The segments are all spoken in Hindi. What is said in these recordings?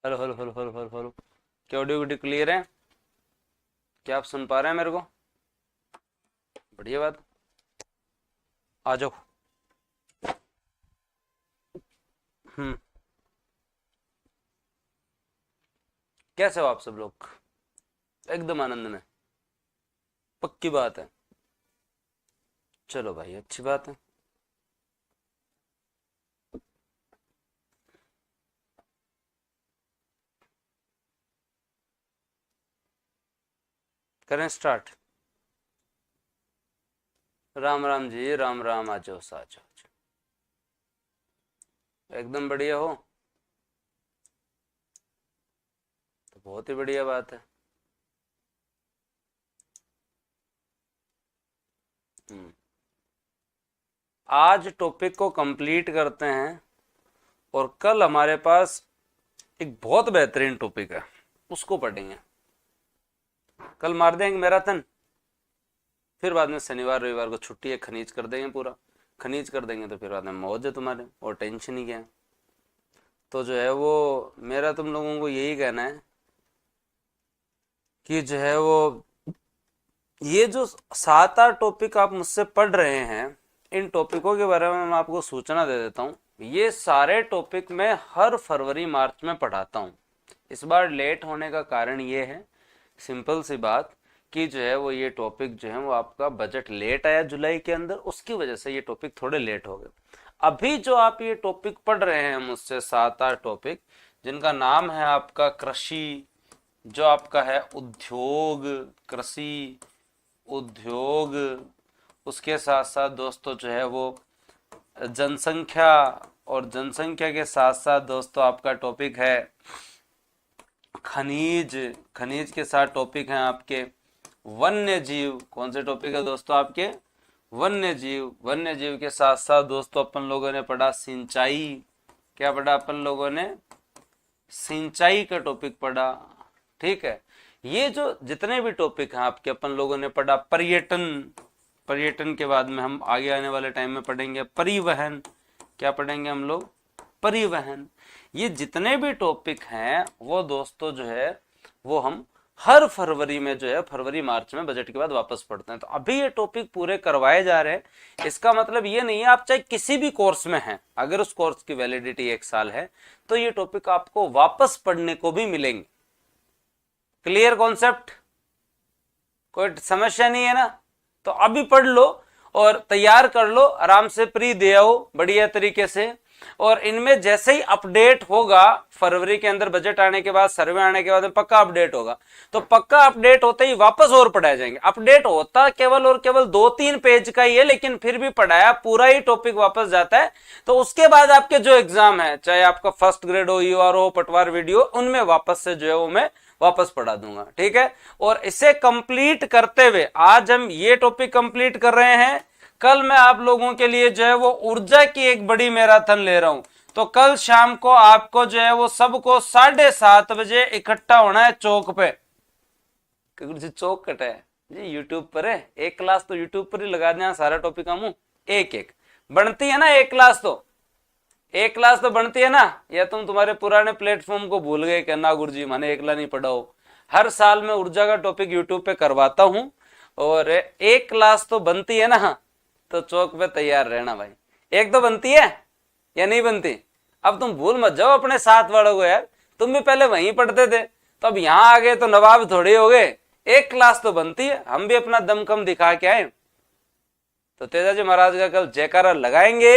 Hello hello hello hello hello hello. क्या ऑडियो वीडियो क्लियर है? क्या आप सुन पा रहे हैं मेरे को? बढ़िया बात। आ जाओ। हम्म। कैसे हो आप सब लोग? एकदम आनंद में? पक्की बात है। चलो भाई, अच्छी बात है। करें स्टार्ट। राम राम जी, राम राम। आ जाओ, आ जाओ, आ जाओ। एकदम बढ़िया हो तो बहुत ही बढ़िया बात है। हम्म। आज टॉपिक को कंप्लीट करते हैं और कल हमारे पास एक बहुत बेहतरीन टॉपिक है, उसको पढ़ेंगे। कल मार देंगे मैराथन। फिर बाद में शनिवार रविवार को छुट्टी है, खनीज कर देंगे पूरा। खनीज कर देंगे तो फिर बाद में मौज है तुम्हारे, और टेंशन ही क्या है। तो जो है वो, मेरा तुम लोगों को यही कहना है कि जो है वो, ये जो 7-8 टॉपिक आप मुझसे पढ़ रहे हैं, इन टॉपिकों के बारे में मैं आपको सूचना दे देता हूँ। ये सारे टॉपिक मैं हर फरवरी मार्च में पढ़ाता हूँ। इस बार लेट होने का कारण ये है, सिंपल सी बात, कि जो है वो ये टॉपिक जो है वो आपका बजट लेट आया जुलाई के अंदर, उसकी वजह से ये टॉपिक थोड़े लेट हो गए। अभी जो आप ये टॉपिक पढ़ रहे हैं मुझसे, 7-8 टॉपिक, जिनका नाम है आपका कृषि, जो आपका है उद्योग, कृषि उद्योग, उसके साथ साथ दोस्तों जो है वो जनसंख्या, और जनसंख्या के साथ साथ दोस्तों आपका टॉपिक है खनिज। खनिज के साथ टॉपिक हैं आपके वन्य जीव। कौन से टॉपिक है दोस्तों आपके? वन्य जीव। वन्य जीव के साथ साथ दोस्तों अपन लोगों ने पढ़ा सिंचाई। क्या पढ़ा अपन लोगों ने? सिंचाई का टॉपिक पढ़ा। ठीक है। ये जो जितने भी टॉपिक हैं आपके, अपन लोगों ने पढ़ा पर्यटन। पर्यटन के बाद में हम आगे आने वाले टाइम में पढ़ेंगे परिवहन। क्या पढ़ेंगे हम लोग? परिवहन। ये जितने भी टॉपिक हैं वो दोस्तों जो है वो हम हर फरवरी में जो है, फरवरी मार्च में बजट के बाद वापस पढ़ते हैं। तो अभी ये टॉपिक पूरे करवाए जा रहे हैं। इसका मतलब ये नहीं है, आप चाहे किसी भी कोर्स में हैं, अगर उस कोर्स की वैलिडिटी 1 साल है तो ये टॉपिक आपको वापस पढ़ने को भी मिलेंगे। Clear concept? कोई समस्या नहीं है ना? तो अभी पढ़ लो और तैयार कर लो, आराम से प्री दे आओ बढ़िया तरीके से। और इनमें जैसे ही अपडेट होगा, फरवरी के अंदर बजट आने के बाद, सर्वे आने के बाद पक्का अपडेट होगा, तो पक्का अपडेट होते ही वापस और पढ़ाए जाएंगे। अपडेट होता केवल और केवल 2-3 पेज का ही है, लेकिन फिर भी पढ़ाया पूरा ही टॉपिक वापस जाता है। तो उसके बाद आपके जो एग्जाम है, चाहे आपका फर्स्ट ग्रेड हो, यूआर हो, पटवार वीडियो, उनमें वापस से जो है वो मैं वापस पढ़ा दूंगा। ठीक है। और इसे कंप्लीट करते हुए आज हम ये टॉपिक कंप्लीट कर रहे हैं। कल मैं आप लोगों के लिए जो है वो ऊर्जा की एक बड़ी मैराथन ले रहा हूं। तो कल शाम को आपको जो है वो सबको 7:30 बजे इकट्ठा होना है चौक पे। जी चौक कटा है जी, यूट्यूब पर है। एक क्लास तो यूट्यूब पर ही लगा देना, सारा टॉपिक हम एक एक बनती है ना। एक क्लास तो, एक क्लास तो बनती है ना। या तुम तुम्हारे पुराने प्लेटफॉर्म को भूल गए कि ना गुरुजी मैंने एकला नहीं पढ़ा हो। हर साल मैं ऊर्जा का टॉपिक यूट्यूब पे करवाता हूं, और एक क्लास तो बनती है ना। तो चौक पे तैयार रहना भाई। एक तो बनती है या नहीं बनती? अब तुम भूल मत जाओ अपने साथ वालों को यार, तुम भी पहले वहीं पढ़ते थे, तो अब यहां आ गए तो नवाब थोड़े हो गए। एक क्लास तो बनती है, हम भी अपना दमखम दिखा के आए। तो तेजाजी महाराज का कल जयकारा लगाएंगे,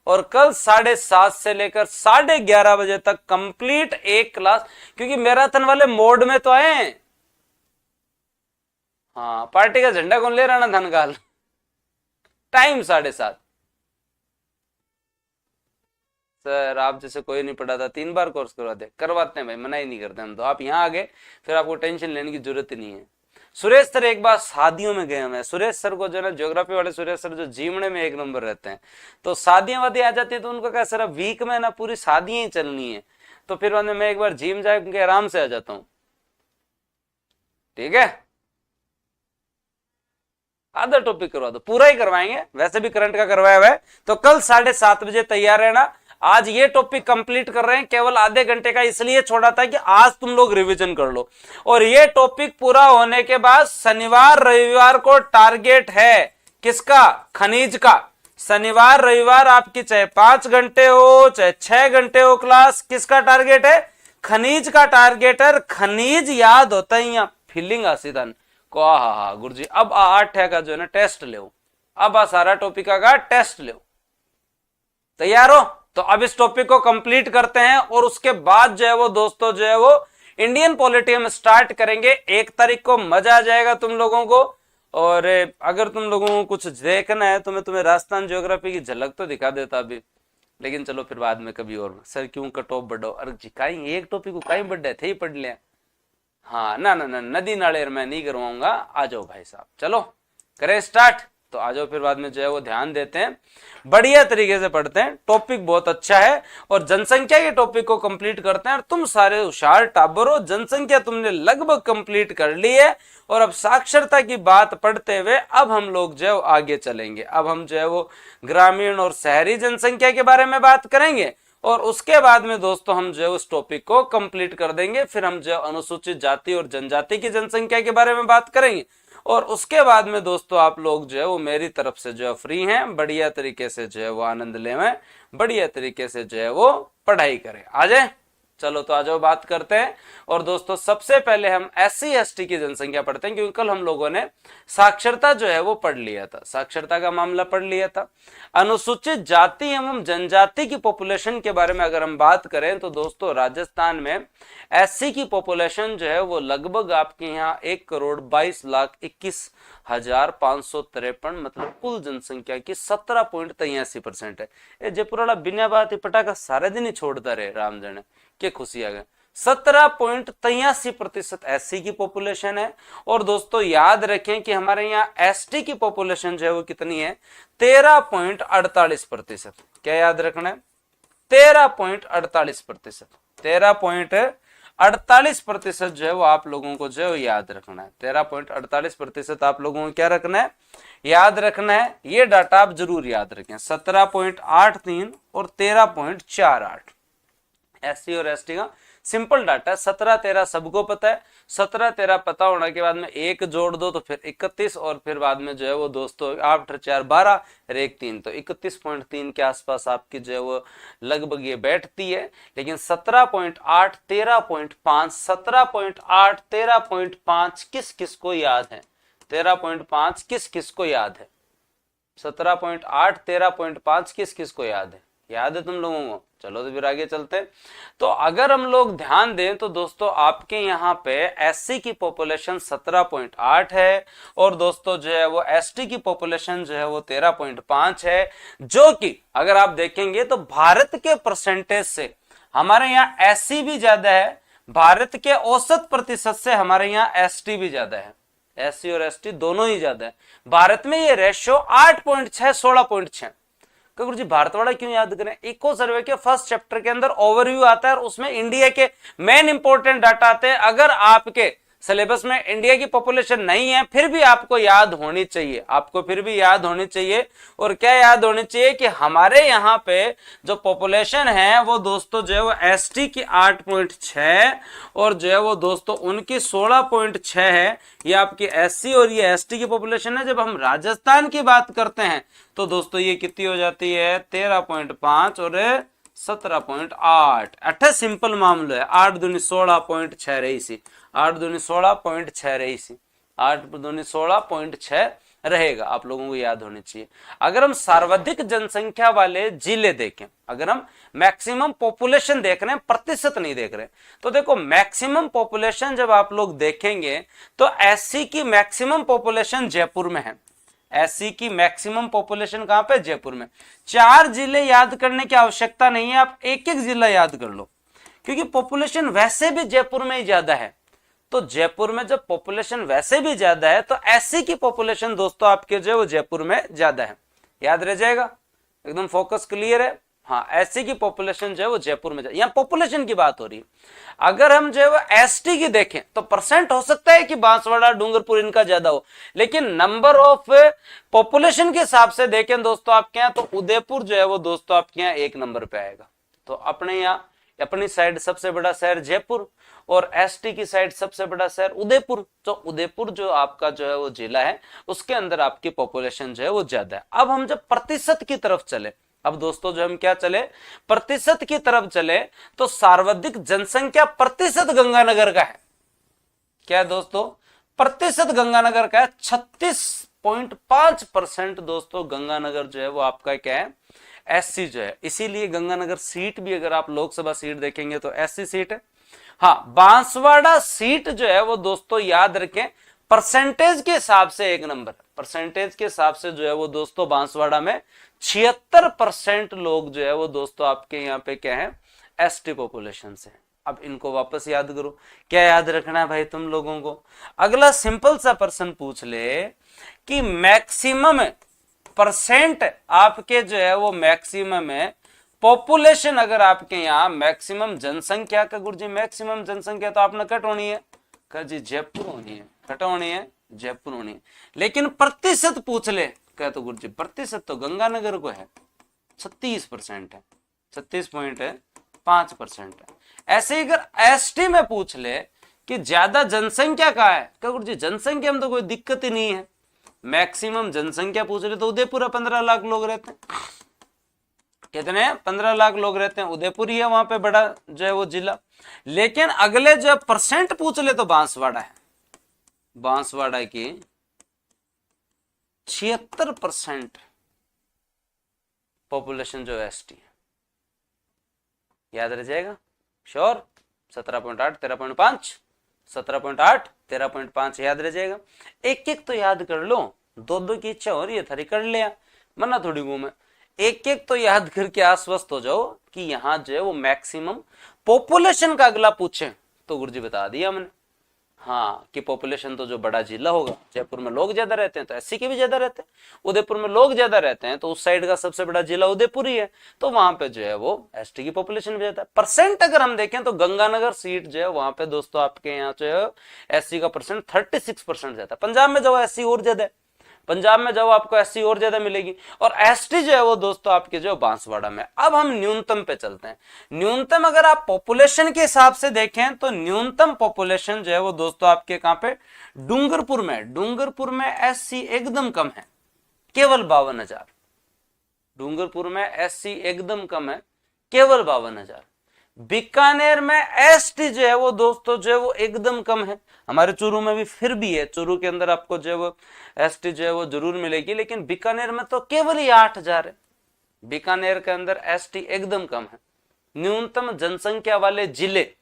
और कल 7:30 से लेकर 11:30 बजे तक कंप्लीट एक क्लास। क्योंकि मैराथन वाले मोड में तो आए हैं। हाँ, पार्टी का झंडा कौन ले रहा ना धनकाल? टाइम 7:30। सर आप जैसे कोई नहीं पढ़ाता, 3 बार कोर्स करवाते हैं भाई, मना ही नहीं करते हम तो। आप यहाँ आ गए, फिर आपको टेंशन लेने की जरूरत ही नहीं है। सुरेश सर एक बार शादियों में गए हम। सुरेश सर को जो है ना, ज्योग्राफी वाले सुरेश सर जो जीवने में 1 नंबर रहते हैं, तो शादियां वादियां आ जाती है तो उनको क्या, सर वीक में ना पूरी शादियां ही चलनी है। तो फिर मैं एक बार जिम जाके आराम से आ जाता हूँ। ठीक है। आधा टॉपिक करवा दो, पूरा ही करवाएंगे, वैसे भी करंट का करवाया हुआ है। तो कल 7:30 बजे तैयार रहना। आज ये टॉपिक कंप्लीट कर रहे हैं, केवल आधे घंटे का इसलिए छोड़ा था कि आज तुम लोग रिवीजन कर लो। और ये टॉपिक पूरा होने के बाद शनिवार रविवार को टारगेट है किसका? खनिज का। शनिवार रविवार आपकी चाहे 5 घंटे हो चाहे 6 घंटे हो क्लास, किसका टारगेट है? खनिज का टारगेट है। खनिज याद होता ही फीलिंग आसीदन को हा गुरुजी अब 8 का जो है ना टेस्ट ले, अब आ सारा टॉपिक का टेस्ट ले। तैयार हो? तो अब इस टॉपिक को कंप्लीट करते हैं और उसके बाद जो है वो दोस्तों जो है वो इंडियन पॉलिटी हम स्टार्ट करेंगे। 1 तारीख को मजा आ जाएगा तुम लोगों को। और अगर तुम लोगों को कुछ देखना है तो मैं तुम्हें राजस्थान ज्योग्राफी की झलक तो दिखा देता अभी, लेकिन चलो फिर बाद में कभी और। सर क्यों कट ऑफ बढ़ो? अरे जी कहीं एक टॉपिक को कहीं बढ़े थे ही पढ़ लिया। हाँ ना ना ना नदी नाले मैं नहीं करवाऊंगा। आ जाओ भाई साहब, चलो करें स्टार्ट। तो आ जाओ फिर बाद में जो है वो ध्यान देते हैं, बढ़िया तरीके से पढ़ते हैं। टॉपिक बहुत अच्छा है और जनसंख्या के टॉपिक को कंप्लीट करते हैं। और तुम सारे होशियार टाबर हो, जनसंख्या तुमने लगभग कंप्लीट कर ली है। और अब साक्षरता की बात पढ़ते हुए अब हम लोग जो है आगे चलेंगे। अब हम जो है वो ग्रामीण और शहरी जनसंख्या के बारे में बात करेंगे और उसके बाद में दोस्तों हम जो है उस टॉपिक को कंप्लीट कर देंगे। फिर हम जो अनुसूचित जाति और जनजाति की जनसंख्या के बारे में बात करेंगे और उसके बाद में दोस्तों आप लोग जो है वो मेरी तरफ से जो है फ्री हैं, बढ़िया तरीके से जो है वो आनंद लें, बढ़िया तरीके से जो है वो पढ़ाई करें। आ जाए, चलो तो आ जाओ बात करते हैं। और दोस्तों सबसे पहले हम SC ST की जनसंख्या पढ़ते हैं, क्योंकि कल हम लोगों ने साक्षरता जो है वो पढ़ लिया था, साक्षरता का मामला पढ़ लिया था। अनुसूचित जाति एवं जनजाति की पॉपुलेशन के बारे में अगर हम बात करें तो दोस्तों राजस्थान में SC की पॉपुलेशन जो है वो लगभग आपके यहाँ 1,22,21,553, मतलब कुल जनसंख्या की 17.83% है। ये जयपुर बिना बात पटाखा सारे दिन ही छोड़ता रहे राम जाने के खुशी आ गए। 17.83% SC की पॉपुलेशन है। और दोस्तों याद रखें कि हमारे यहाँ ST की पॉपुलेशन जो है वो कितनी है? 13.48%। क्या याद रखना है? 13.48%। 13.48% जो है वो आप लोगों को जो है याद रखना है। 13.48% आप लोगों को क्या रखना है? याद रखना है। ये डाटा आप जरूर याद रखें। 17.83 और 13.48 SC और ST का सिंपल डाटा है। 17-13 सबको पता है। 17-13 पता होने के बाद में 1 जोड़ दो तो फिर 31 और फिर बाद में जो है वो दोस्तों 8 4 12 और 1 3 तो 31.3 के आसपास आपकी जो है वो लगभग ये बैठती है। लेकिन 17.8 13.5 17.8 13.5 किस किस को याद है? 13.5 किस किस को याद है? 17.8 13.5 किस किस को याद है? याद है तुम लोगों को? चलो तो फिर आगे चलते हैं। तो अगर हम लोग ध्यान दें तो दोस्तों आपके यहाँ पे SC की पॉपुलेशन 17.8 है और दोस्तों जो है वो ST की पॉपुलेशन जो है वो 13.5 है, जो कि अगर आप देखेंगे तो भारत के परसेंटेज से हमारे यहाँ SC भी ज्यादा है, भारत के औसत प्रतिशत से हमारे यहाँ ST भी ज्यादा है। SC और ST दोनों ही ज्यादा है। भारत में ये रेशियो 8.6 16.6। गुरु जी भारत वाला क्यों याद करें? इको सर्वे के फर्स्ट चैप्टर के अंदर ओवरव्यू आता है और उसमें इंडिया के मेन इंपोर्टेंट डाटा आते हैं। अगर आपके सिलेबस में इंडिया की पॉपुलेशन नहीं है फिर भी आपको याद होनी चाहिए, आपको फिर भी याद होनी चाहिए। और क्या याद होनी चाहिए कि हमारे यहाँ पे जो पॉपुलेशन है वो दोस्तों जो है वो ST की 8.6 और जो है वो दोस्तों उनकी 16.6 है। ये आपकी SC और ये ST की पॉपुलेशन है। जब हम राजस्थान की बात करते हैं तो दोस्तों ये कितनी हो जाती है? 13.5 और 17.8। 8 सिंपल मामला है। 8 दूनी 16.6 रही सी, 8 दूनी 16.6 रही सी, 8 दूनी 16.6 रहेगा। आप लोगों को याद होनी चाहिए। अगर हम सर्वाधिक जनसंख्या वाले जिले देखें, अगर हम मैक्सिमम पॉपुलेशन देख रहे हैं, प्रतिशत नहीं देख रहे, तो देखो मैक्सिमम पॉपुलेशन जब आप लोग देखेंगे तो SC की मैक्सिमम पॉपुलेशन जयपुर में है। SC की मैक्सिमम पॉपुलेशन कहां पे? जयपुर में। 4 जिले याद करने की आवश्यकता नहीं है, आप एक एक जिला याद कर लो, क्योंकि पॉपुलेशन वैसे भी जयपुर में ही ज्यादा है। तो जयपुर में जब पॉपुलेशन वैसे भी ज्यादा है तो SC की पॉपुलेशन दोस्तों आपके जो है वो जयपुर में ज्यादा है। याद रह जाएगा, एकदम फोकस क्लियर है। हाँ, SC की पॉपुलेशन जो है वो जयपुर में, यहाँ पॉपुलेशन की बात हो रही है। अगर हम जो है वो ST की देखें तो परसेंट हो सकता है कि बांसवाड़ा डूंगरपुर इनका ज्यादा हो, लेकिन नंबर ऑफ पॉपुलेशन के हिसाब से देखें दोस्तों आपके यहाँ तो उदयपुर जो है वो दोस्तों आपके यहाँ 1 नंबर पे आएगा। तो अपने यहाँ अपनी साइड सबसे बड़ा शहर जयपुर और एसटी की साइड सबसे बड़ा शहर उदयपुर। तो उदयपुर जो आपका जो है वो जिला है उसके अंदर आपकी पॉपुलेशन जो है वो ज्यादा है। अब हम जब प्रतिशत की तरफ चले, अब दोस्तों जो हम क्या चले, प्रतिशत की तरफ चले, तो सर्वाधिक जनसंख्या प्रतिशत गंगानगर का है। क्या है दोस्तों, प्रतिशत गंगानगर का है 36.5% दोस्तों गंगानगर जो है वो आपका क्या है, एससी जो है। इसीलिए गंगानगर सीट भी अगर आप लोकसभा सीट देखेंगे तो एससी सीट है। हाँ, बांसवाड़ा सीट जो है वो दोस्तों याद रखें परसेंटेज के हिसाब से एक नंबर, परसेंटेज के हिसाब से जो है वो दोस्तों बांसवाड़ा में 76% लोग जो है वो दोस्तों आपके यहाँ पे क्या है, एसटी पॉपुलेशन से। अब इनको वापस याद करो, क्या याद रखना है भाई तुम लोगों को। अगला सिंपल सा प्रश्न पूछ ले कि मैक्सिमम परसेंट आपके जो है वो मैक्सिमम है पॉपुलेशन, अगर आपके यहाँ मैक्सिमम जनसंख्या का गुरुजी मैक्सिमम जनसंख्या तो आपने कट होनी है, कह जी जयपुर होनी है, कट होनी है जयपुर होनी है। लेकिन प्रतिशत पूछ ले, कह तो गुरुजी प्रतिशत तो गंगानगर को है 36% है, 36.5% है। ऐसे ही अगर एसटी में पूछ ले कि ज्यादा जनसंख्या का है, क्या गुरुजी जनसंख्या में तो कोई दिक्कत ही नहीं है, मैक्सिमम जनसंख्या पूछ रहे तो उदयपुर 15 लाख लोग रहते हैं। कितने, 15 लाख लोग रहते हैं, उदयपुर ही है वहां पे बड़ा जो है वो जिला। लेकिन अगले जो परसेंट पूछ ले तो बांसवाड़ा है, बांसवाड़ा की 76% पॉपुलेशन जो एसटी है। याद रह जाएगा श्योर, 17.8 13.5, 17.8 13.5 याद रह जाएगा। एक एक तो याद कर लो, दो दो की इच्छा हो रही है थारी कर लिया, मना थोड़ी घूमे। एक एक तो याद करके आश्वस्त हो जाओ कि यहां जो है वो मैक्सिमम पॉपुलेशन का अगला पूछे तो गुरुजी बता दिया हमने, हाँ कि पॉपुलेशन तो जो बड़ा जिला होगा, जयपुर में लोग ज्यादा रहते हैं तो एससी के भी ज्यादा रहते हैं, उदयपुर में लोग ज्यादा रहते हैं तो उस साइड का सबसे बड़ा जिला उदयपुर ही है, तो वहां पे जो है वो एसटी की पॉपुलेशन भी ज्यादा है। परसेंट अगर हम देखें तो गंगानगर सीट जो है वहां पे दोस्तों आपके यहाँ जो है एससी का परसेंट 36% ज्यादा है। पंजाब में जाओ एससी और ज्यादा है, पंजाब में जाओ आपको एससी और ज्यादा मिलेगी, और एसटी जो है वो दोस्तों आपके जो बांसवाड़ा में। अब हम न्यूनतम पे चलते हैं। न्यूनतम अगर आप पॉपुलेशन के हिसाब से देखें तो न्यूनतम पॉपुलेशन जो है वो दोस्तों आपके कहां पे, डूंगरपुर में। डूंगरपुर में एससी एकदम कम है, केवल 52,000। डूंगरपुर में एससी एकदम कम है, केवल 52,000। बीकानेर में एसटी जो है वो दोस्तों जो है वो एकदम कम है। हमारे चूरू में भी फिर भी है, चूरू के अंदर आपको जो है वो एसटी जो है वो जरूर मिलेगी, लेकिन बीकानेर में तो केवल ही 8,000 है। बीकानेर के अंदर एसटी एकदम कम है। न्यूनतम जनसंख्या वाले जिले,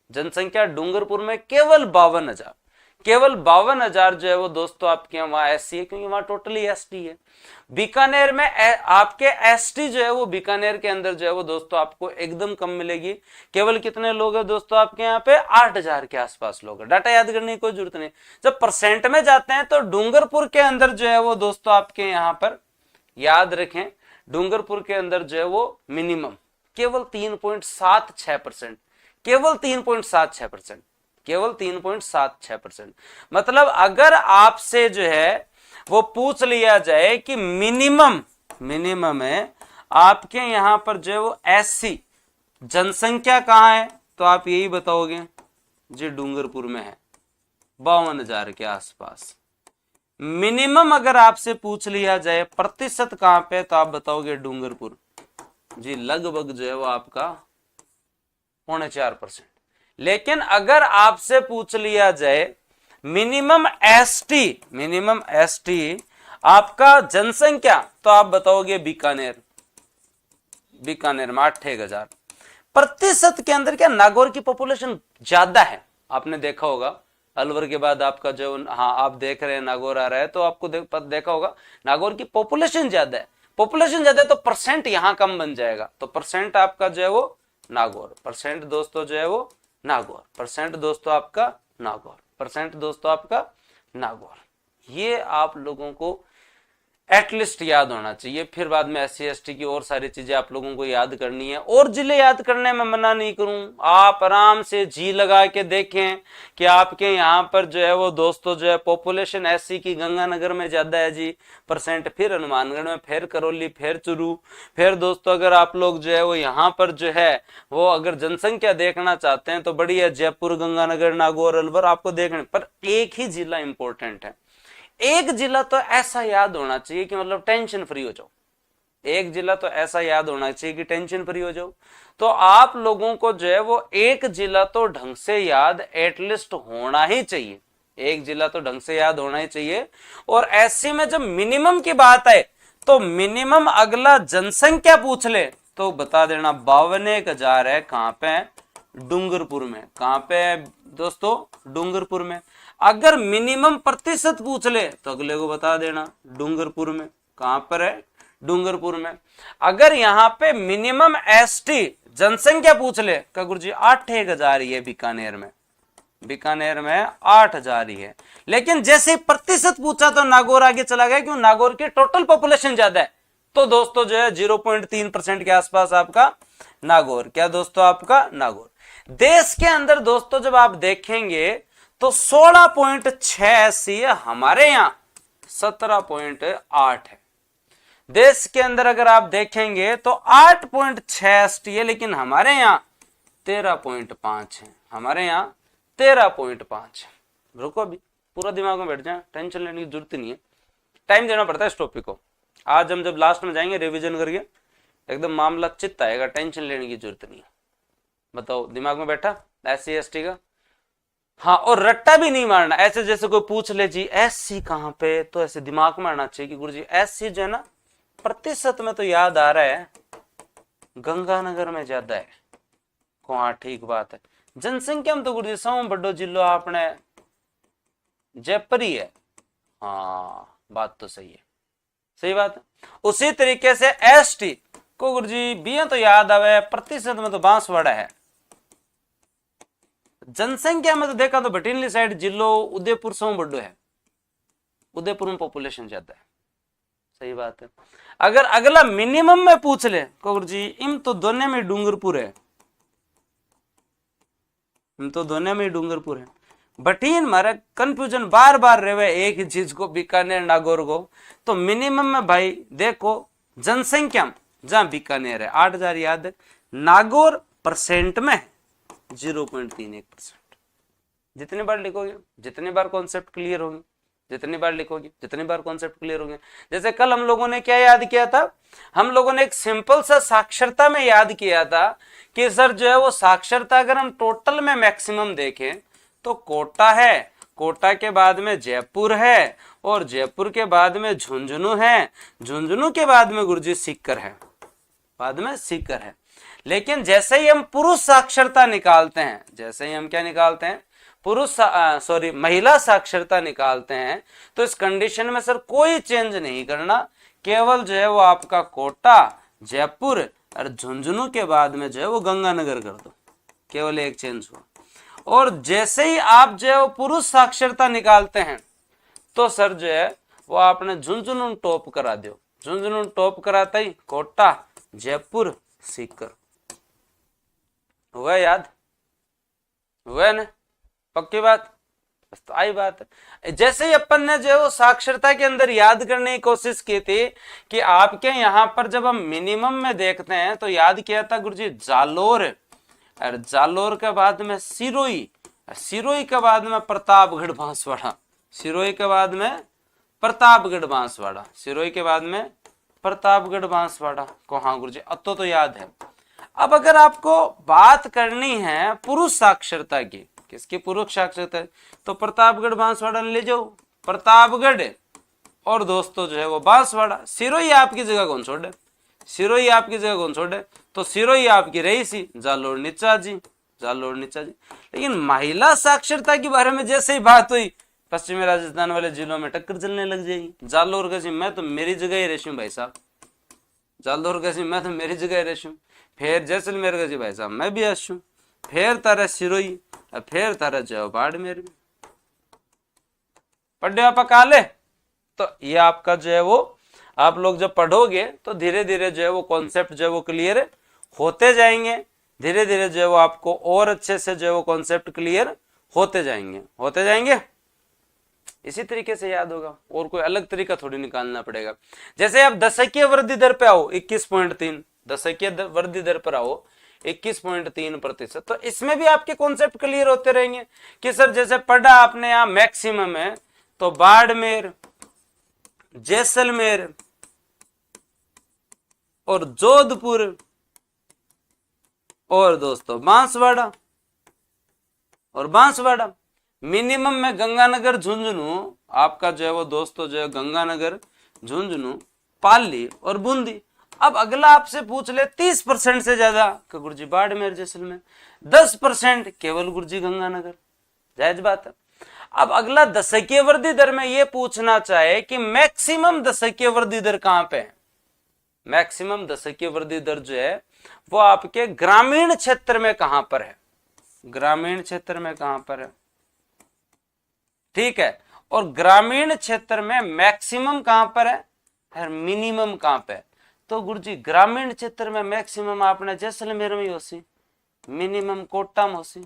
जनसंख्या डूंगरपुर में केवल 52,000, केवल 52,000 जो है वो दोस्तों आपके यहाँ वहां एससी है, क्योंकि वहां टोटली एसटी है। बीकानेर में आपके एसटी जो है वो बीकानेर के अंदर जो है वो दोस्तों आपको एकदम कम मिलेगी। केवल कितने लोग हैं दोस्तों आपके यहाँ पे, 8,000 के आसपास लोग हैं। डाटा याद करने की कोई जरूरत नहीं। जब परसेंट में जाते हैं तो डूंगरपुर के अंदर जो है वो दोस्तों आपके यहाँ पर याद रखें, डूंगरपुर के अंदर जो है वो मिनिमम केवल 3.76%, केवल 3.76%, केवल 3.76%। मतलब अगर आपसे जो है वो पूछ लिया जाए कि मिनिमम है आपके यहां पर जो है वो एससी जनसंख्या कहां है, तो आप यही बताओगे जी डूंगरपुर में है, 52,000 के आसपास। मिनिमम अगर आपसे पूछ लिया जाए प्रतिशत कहां पे, तो आप बताओगे डूंगरपुर जी, लगभग जो है वो आपका 4.5%। लेकिन अगर आपसे पूछ लिया जाए मिनिमम एसटी आपका जनसंख्या, तो आप बताओगे बीकानेर, बीकानेर में 8,000। प्रतिशत के अंदर क्या, नागौर की पॉपुलेशन ज्यादा है, आपने देखा होगा। अलवर के बाद आपका जो, हाँ आप देख रहे हैं नागौर आ रहा है, तो आपको देखा होगा नागौर की पॉपुलेशन ज्यादा है। पॉपुलेशन ज्यादा है तो परसेंट यहां कम बन जाएगा, तो परसेंट आपका जो है वो नागौर, परसेंट दोस्तों जो है वो नागौर, परसेंट दोस्तों आपका नागौर, परसेंट दोस्तों आपका नागौर। ये आप लोगों को एटलीस्ट याद होना चाहिए। फिर बाद में SC ST की और सारी चीजें आप लोगों को याद करनी है। और जिले याद करने में मना नहीं करूं, आप आराम से जी लगा के देखें कि आपके यहाँ पर जो है वो दोस्तों जो है पॉपुलेशन SC की गंगानगर में ज्यादा है जी %, फिर हनुमानगढ़ में, फिर करौली, फिर चुरू, फिर दोस्तों अगर आप लोग जो है वो यहाँ पर जो है वो अगर जनसंख्या देखना चाहते हैं तो बड़ी है जयपुर, गंगानगर, नागौर, अलवर आपको देखने। पर एक ही जिला इंपॉर्टेंट है, एक जिला तो ऐसा याद होना चाहिए कि मतलब टेंशन फ्री हो जाओ। एक जिला तो ऐसा याद होना चाहिए कि टेंशन फ्री हो जाओ। तो आप लोगों को जो है वो एक जिला तो ढंग से याद एटलीस्ट होना ही चाहिए, एक जिला तो ढंग से याद होना ही चाहिए। और ऐसे में जब मिनिमम की बात है तो मिनिमम अगला जनसंख्या पूछ ले तो बता देना 52,000 है। कहां पे? डूंगरपुर में। कहां पे दोस्तों? डूंगरपुर में। अगर मिनिमम प्रतिशत पूछ ले तो अगले को बता देना डूंगरपुर में। कहां पर है? डूंगरपुर में। अगर यहाँ पे मिनिमम ST जनसंख्या पूछ ले का गुरुजी 8,000 ही है बीकानेर में, बीकानेर में 8,000 ही है। लेकिन जैसे प्रतिशत पूछा तो नागौर आगे चला गया, क्यों? नागौर की टोटल पॉपुलेशन ज्यादा है। तो दोस्तों जो है 0.3% के आसपास आपका नागौर। क्या दोस्तों? आपका नागौर। देश के अंदर दोस्तों जब आप देखेंगे तो 16.6 SC है, हमारे यहाँ 17.8 है। देश के अंदर अगर आप देखेंगे तो 8.6 ST है, लेकिन हमारे यहाँ 13.5 है, हमारे यहाँ 13.5 है। रुको अभी पूरा दिमाग में बैठ जाए, टेंशन लेने की जरूरत नहीं है, टाइम देना पड़ता है इस टॉपिक को। आज हम जब लास्ट में जाएंगे रिवीजन करके एकदम मामला चित्त आएगा, टेंशन लेने की जरूरत नहीं है। बताओ दिमाग में बैठा SC ST का? हाँ, और रट्टा भी नहीं मारना। ऐसे जैसे कोई पूछ ले जी SC कहां पे, तो ऐसे दिमाग में आना चाहिए कि गुरुजी SC जो है ना प्रतिशत में तो याद आ रहा है गंगानगर में ज्यादा है। को हाँ ठीक बात है। जनसंख्या में तो गुरुजी सौ बड़ो जिलो आपने जयपुर ही है। हाँ बात तो सही है, सही बात है। उसी तरीके से ST को गुरुजी बिया तो याद आवे, प्रतिशत में तो बांसवाड़ा है। जनसंख्या में तो देखा तो भटिंडली साइड जिलो उदयपुर सौ बड़ो है, उदयपुर में पॉपुलेशन ज्यादा है। सही बात है। अगर अगला मिनिमम में पूछ ले गुरुजी इम तो दोनों में डूंगरपुर है, इम तो दोनों में डूंगरपुर है। बटीन मारे कंफ्यूजन बार बार रहे एक ही चीज को, बीकानेर नागौर को। तो मिनिमम में भाई देखो जनसंख्या जहां बीकानेर है 8,000 याद है, नागौर % में 0.31%। जितनी बार लिखोगे जितनी बार कॉन्सेप्ट क्लियर होंगे, जितनी बार लिखोगे जितनी बार कॉन्सेप्ट क्लियर होंगे। जैसे कल हम लोगों ने क्या याद किया था? हम लोगों ने एक सिंपल सा साक्षरता में याद किया था कि सर जो है वो साक्षरता अगर हम टोटल में मैक्सिमम देखें तो कोटा है, कोटा के बाद में जयपुर है, और जयपुर के बाद में झुंझुनू है, झुंझुनू के बाद में गुरुजी सीकर है, बाद में सीकर है। लेकिन जैसे ही हम पुरुष साक्षरता निकालते हैं, जैसे ही हम क्या निकालते हैं? महिला साक्षरता निकालते हैं, तो इस कंडीशन में सर कोई चेंज नहीं करना, केवल जो है वो आपका कोटा, जयपुर और झुंझुनू के बाद में जो है वो गंगानगर कर दो, केवल एक चेंज हुआ। और जैसे ही आप जो है वो पुरुष साक्षरता निकालते हैं तो सर जो है वो आपने झुंझुनू टॉप करा दो, झुंझुनू टॉप कराता ही कोटा, जयपुर, सीकर। हुआ याद? हुआ ना? पक्की बात? बस तो आई बात है। जैसे ही अपन ने जो है वो साक्षरता के अंदर याद करने की कोशिश की थी कि आपके यहाँ पर जब हम मिनिमम में देखते हैं तो याद किया था गुरुजी जालोर, और जालोर के बाद में सिरोही, सिरोही के बाद में प्रतापगढ़ बांसवाड़ा, सिरोही के बाद में प्रतापगढ़ बांसवाड़ा, सिरोही के बाद में प्रतापगढ़ बांसवाड़ा को। हाँ गुरुजी अब तो याद है। अब अगर आपको बात करनी है पुरुष साक्षरता की, किसकी पुरुष साक्षरता है, तो प्रतापगढ़ बांसवाड़ा ले जाओ, प्रतापगढ़ और दोस्तों जो है वो बांसवाड़ा। सिरोही आपकी जगह कौन छोड़े? सिरोही आपकी जगह कौन छोड़े? तो सिरोही आपकी रही सी जालोर नीचा जी, जालोर नीचा जी। लेकिन महिला साक्षरता के बारे में जैसे ही बात हुई पश्चिमी राजस्थान वाले जिलों में टक्कर चलने लग जाएगी। जालोर कैसी, मैं तो मेरी जगह ही रेशू भाई साहब, जालोर कैसी, मैं तो मेरी जगह ही रेशू। फिर जैसलमेर कैसी भाई साहब, मैं भी आशू। फिर तारा सिरोही, फिर तारा जाओ बाड़मेर में पढ़े आप काले। तो ये आपका जो है वो आप लोग जब पढ़ोगे तो धीरे धीरे जो है वो कॉन्सेप्ट जो है वो क्लियर होते जाएंगे, धीरे धीरे जो है वो आपको और अच्छे से जो है वो कॉन्सेप्ट क्लियर होते जाएंगे। इसी तरीके से याद होगा, और कोई अलग तरीका थोड़ी निकालना पड़ेगा। जैसे आप दशकीय वृद्धि दर पे आओ 21.3, दशकीय वृद्धि दर पर आओ 21.3%, तो इसमें भी आपके कॉन्सेप्ट क्लियर होते रहेंगे कि सर जैसे पढ़ा आपने यहां मैक्सिमम है, तो बाड़मेर, जैसलमेर और जोधपुर और दोस्तों बांसवाड़ा। मिनिमम में गंगानगर, झुंझुनू आपका जो है वो दोस्तों जो है गंगानगर, झुंझुनू, पाली और बूंदी। अब अगला आपसे पूछ ले 30% से ज्यादा का गुरुजी बाड़मेर जैसलमेर, 10% केवल गुरुजी गंगानगर, जायज बात है। अब अगला दशकीय वृद्धि दर में ये पूछना चाहे कि मैक्सिमम दशकीय वृद्धि दर कहां पे है, मैक्सिमम दशकीय वृद्धि दर जो है वो आपके ग्रामीण क्षेत्र में कहां पर है, ग्रामीण क्षेत्र में कहां पर है, ठीक है। और ग्रामीण क्षेत्र में मैक्सिमम कहां पर है और मिनिमम कहां पे है, तो गुरुजी ग्रामीण क्षेत्र में मैक्सिमम आपने जैसलमेर में होसी, मिनिमम कोटा में होसी।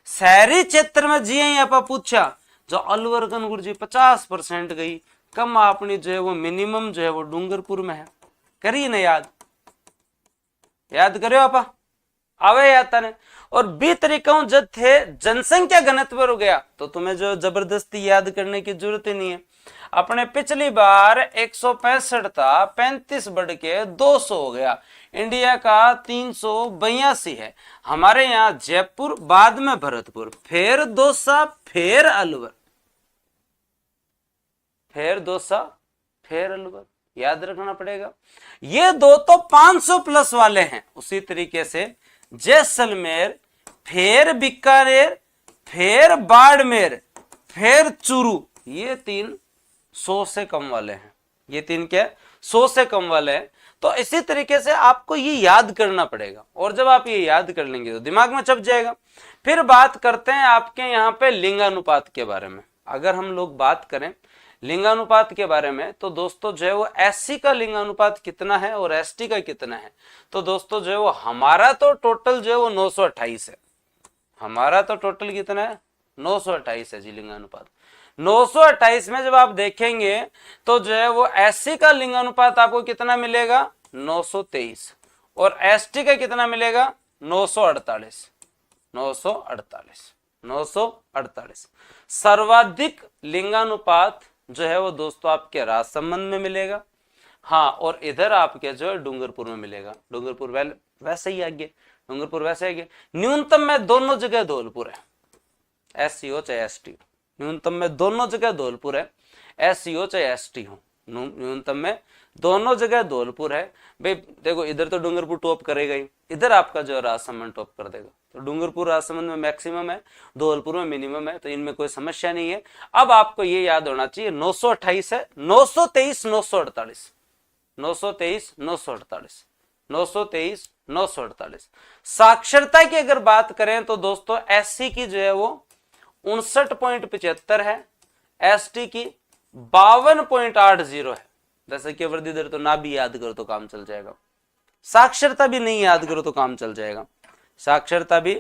शहरी क्षेत्र में जी आप पूछा जो अलवर गुरुजी 50% गई, कम अपनी जो है वो मिनिमम जो है वो डूंगरपुर में है। करिए ना याद करियो आपा आवे आता ने। और बी तरीका जब थे जनसंख्या घनत्व हो गया तो तुम्हें जो जबरदस्ती याद करने की जरूरत ही नहीं है। अपने पिछली बार 165 था, 35 बढ़ के 200 हो गया। इंडिया का 382 है। हमारे यहाँ जयपुर, बाद में भरतपुर, फिर दौसा, फिर अलवर, फिर दौसा, फिर अलवर, याद रखना पड़ेगा। ये दो तो 500 प्लस वाले हैं। उसी तरीके से जैसलमेर, फिर बीकानेर, फिर बाड़मेर, फिर चूरू, ये 3 100 से कम वाले हैं। ये 3 क्या 100 से कम वाले हैं। तो इसी तरीके से आपको ये याद करना पड़ेगा, और जब आप ये याद कर लेंगे तो दिमाग में छप जाएगा। फिर बात करते हैं आपके यहाँ पे लिंगानुपात के बारे में। अगर हम लोग बात करें लिंगानुपात के बारे में तो दोस्तों जो है वो एससी का लिंगानुपात कितना है और एसटी का कितना है, तो दोस्तों जो है वो हमारा तो टोटल जो है वो 928 है। हमारा तो टोटल कितना है 928 है जी लिंगानुपात। 928 में जब आप देखेंगे तो जो है वो एससी का लिंगानुपात आपको कितना मिलेगा 923, और एसटी का कितना मिलेगा 948। 948 सर्वाधिक लिंगानुपात जो है वो दोस्तों आपके राजसमंद में मिलेगा। हाँ, और इधर आपके जो है डूंगरपुर में मिलेगा। डूंगरपुर वैसे ही आगे, डूंगरपुर वैसे आगे। न्यूनतम में दोनों जगह धौलपुर है, एससी हो चाहे एसटी। न्यूनतम में दोनों जगह धौलपुर है, एससी हो चाहे एसटी हो। न्यूनतम में दोनों जगह धौलपुर है। भाई देखो इधर तो डूंगरपुर टॉप करेगा ही, इधर आपका जो राजसमंद टॉप कर देगा। तो डूंगरपुर राजसमंद में मैक्सिमम है, धौलपुर में मिनिमम है, तो इनमें कोई समस्या नहीं है। अब आपको ये याद होना चाहिए 928 है, 923 948, 923 948, 923 948। साक्षरता की अगर बात करें तो दोस्तों एससी की जो है वो 59.75 है, एसटी की 52.80 है। जैसे कि वृद्धि दर तो ना भी याद करो तो काम चल जाएगा, साक्षरता भी नहीं याद करो तो काम चल जाएगा, साक्षरता भी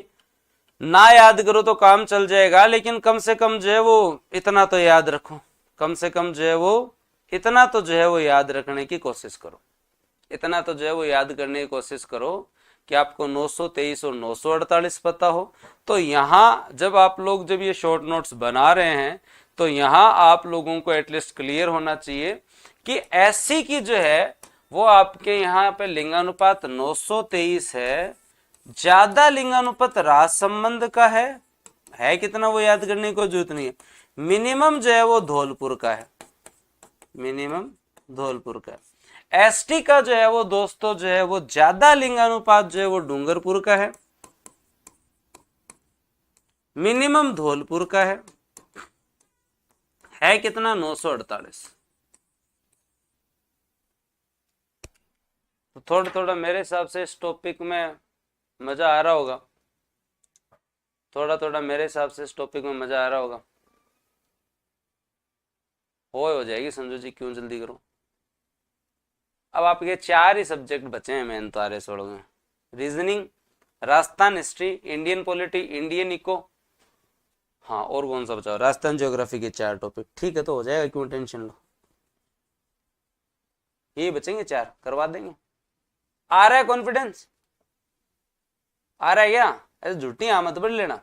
ना याद करो तो काम चल जाएगा, लेकिन कम से कम जो है वो इतना तो याद रखो, कम से कम जो है वो इतना तो जो है वो याद रखने की कोशिश करो, इतना तो जो है वो याद करने की कोशिश करो कि आपको 923 और 948 पता हो। तो यहाँ जब आप लोग जब ये शॉर्ट नोट्स बना रहे हैं तो यहाँ आप लोगों को एटलीस्ट क्लियर होना चाहिए कि एससी की जो है वो आपके यहाँ पे लिंगानुपात 923 है, ज्यादा लिंगानुपात राजसमंद का है कितना वो याद करने की कोई जरूरत नहीं है। मिनिमम जो है वो धौलपुर का है, मिनिमम धौलपुर का है। एसटी का जो है वो दोस्तों जो है वो ज्यादा लिंगानुपात जो है वो डूंगरपुर का है, मिनिमम धौलपुर का है कितना 948। तो थोड़ा थोड़ा मेरे हिसाब से इस टॉपिक में मजा आ रहा होगा, थोड़ा थोड़ा मेरे हिसाब से इस टॉपिक में मजा आ रहा होगा। हो जाएगी संजू जी, क्यों जल्दी करो। अब आपके 4 ही सब्जेक्ट बचे हैं मेन तो आर छोड़ गए, reasoning, Rajasthan history, Indian polity, Indian eco, हाँ और कौन सा बचा, राजस्थान ज्योग्राफी के 4 टॉपिक। ठीक है तो हो जाएगा, क्यों टेंशन लो, ये बचेंगे 4, करवा देंगे। आ रहा है कॉन्फिडेंस, आ रहा है क्या, ऐसे झूठी आमद बढ़ लेना।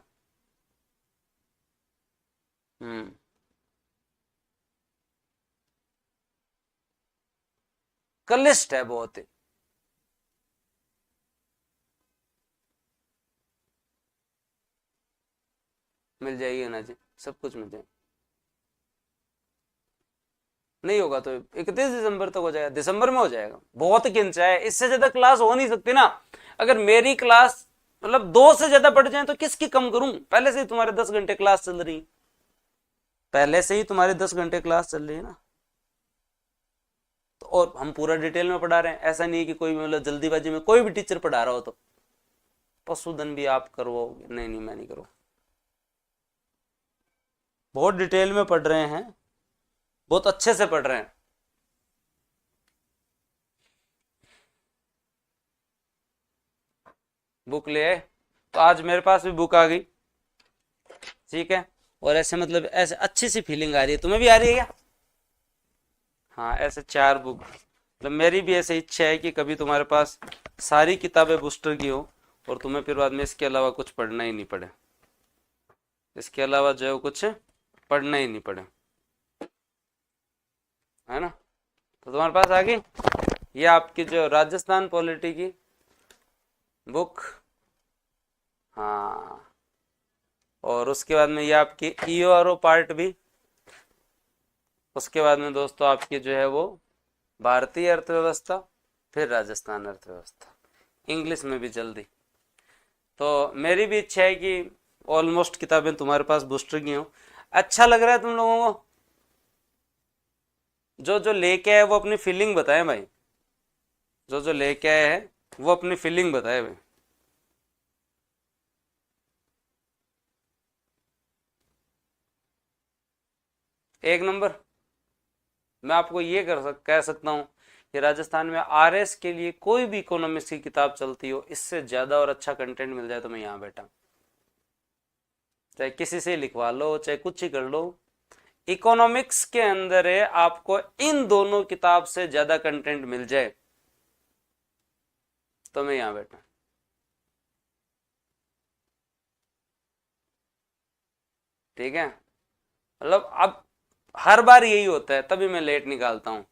कलिस्ट है बहुत ही, मिल जाएगी ना जी, सब कुछ मिल जाएगा। नहीं होगा तो 31 दिसंबर तक हो जाएगा, दिसंबर में हो जाएगा, बहुत किंचा है, इससे ज्यादा क्लास हो नहीं सकती ना। अगर मेरी क्लास मतलब 2 से ज्यादा बढ़ जाए तो किसकी कम करूं, पहले से ही तुम्हारे 10 घंटे क्लास चल रही, पहले से ही तुम्हारे 10 घंटे क्लास चल रही है ना, तो और हम पूरा डिटेल में पढ़ा रहे हैं, ऐसा नहीं है कि कोई मतलब जल्दीबाजी में कोई भी टीचर पढ़ा रहा हो तो पशुधन भी आप करवाओगे, नहीं नहीं मैं नहीं करूँ, बहुत डिटेल में पढ़ रहे हैं, बहुत अच्छे से पढ़ रहे हैं। बुक ले आए, तो आज मेरे पास भी बुक आ गई, ठीक है, और ऐसे मतलब ऐसे अच्छी सी फीलिंग आ रही है, तुम्हें भी आ रही है क्या? हाँ ऐसे 4 बुक, मतलब मेरी भी ऐसे इच्छा है कि कभी तुम्हारे पास सारी किताबें बूस्टर की हो और तुम्हें फिर बाद में इसके अलावा कुछ पढ़ना ही नहीं पड़े, इसके अलावा जो है कुछ पढ़ना ही नहीं पड़े, है ना। तो तुम्हारे पास आ गई ये आपकी जो राजस्थान पॉलिटी की बुक, हाँ, और उसके बाद में ये आपकी ईओआरओ पार्ट भी, उसके बाद में दोस्तों आपकी जो है वो भारतीय अर्थव्यवस्था, फिर राजस्थान अर्थव्यवस्था, इंग्लिश में भी जल्दी। तो मेरी भी इच्छा है कि ऑलमोस्ट किताबें तुम्हारे पास बूस्टर की हो। अच्छा लग रहा है तुम लोगों को? जो जो लेके आए वो अपनी फीलिंग बताए भाई, जो जो लेके आए हैं वो अपनी फीलिंग बताए भाई। एक नंबर। मैं आपको ये कह सकता हूँ कि राजस्थान में आरएस के लिए कोई भी इकोनॉमिक्स की किताब चलती हो, इससे ज्यादा और अच्छा कंटेंट मिल जाए तो मैं यहाँ बैठा, चाहे किसी से लिखवा लो, चाहे कुछ ही कर लो, इकोनॉमिक्स के अंदर है आपको इन दोनों किताब से ज्यादा कंटेंट मिल जाए तो मैं यहाँ बैठा। ठीक है, मतलब अब हर बार यही होता है, तभी मैं लेट निकालता हूँ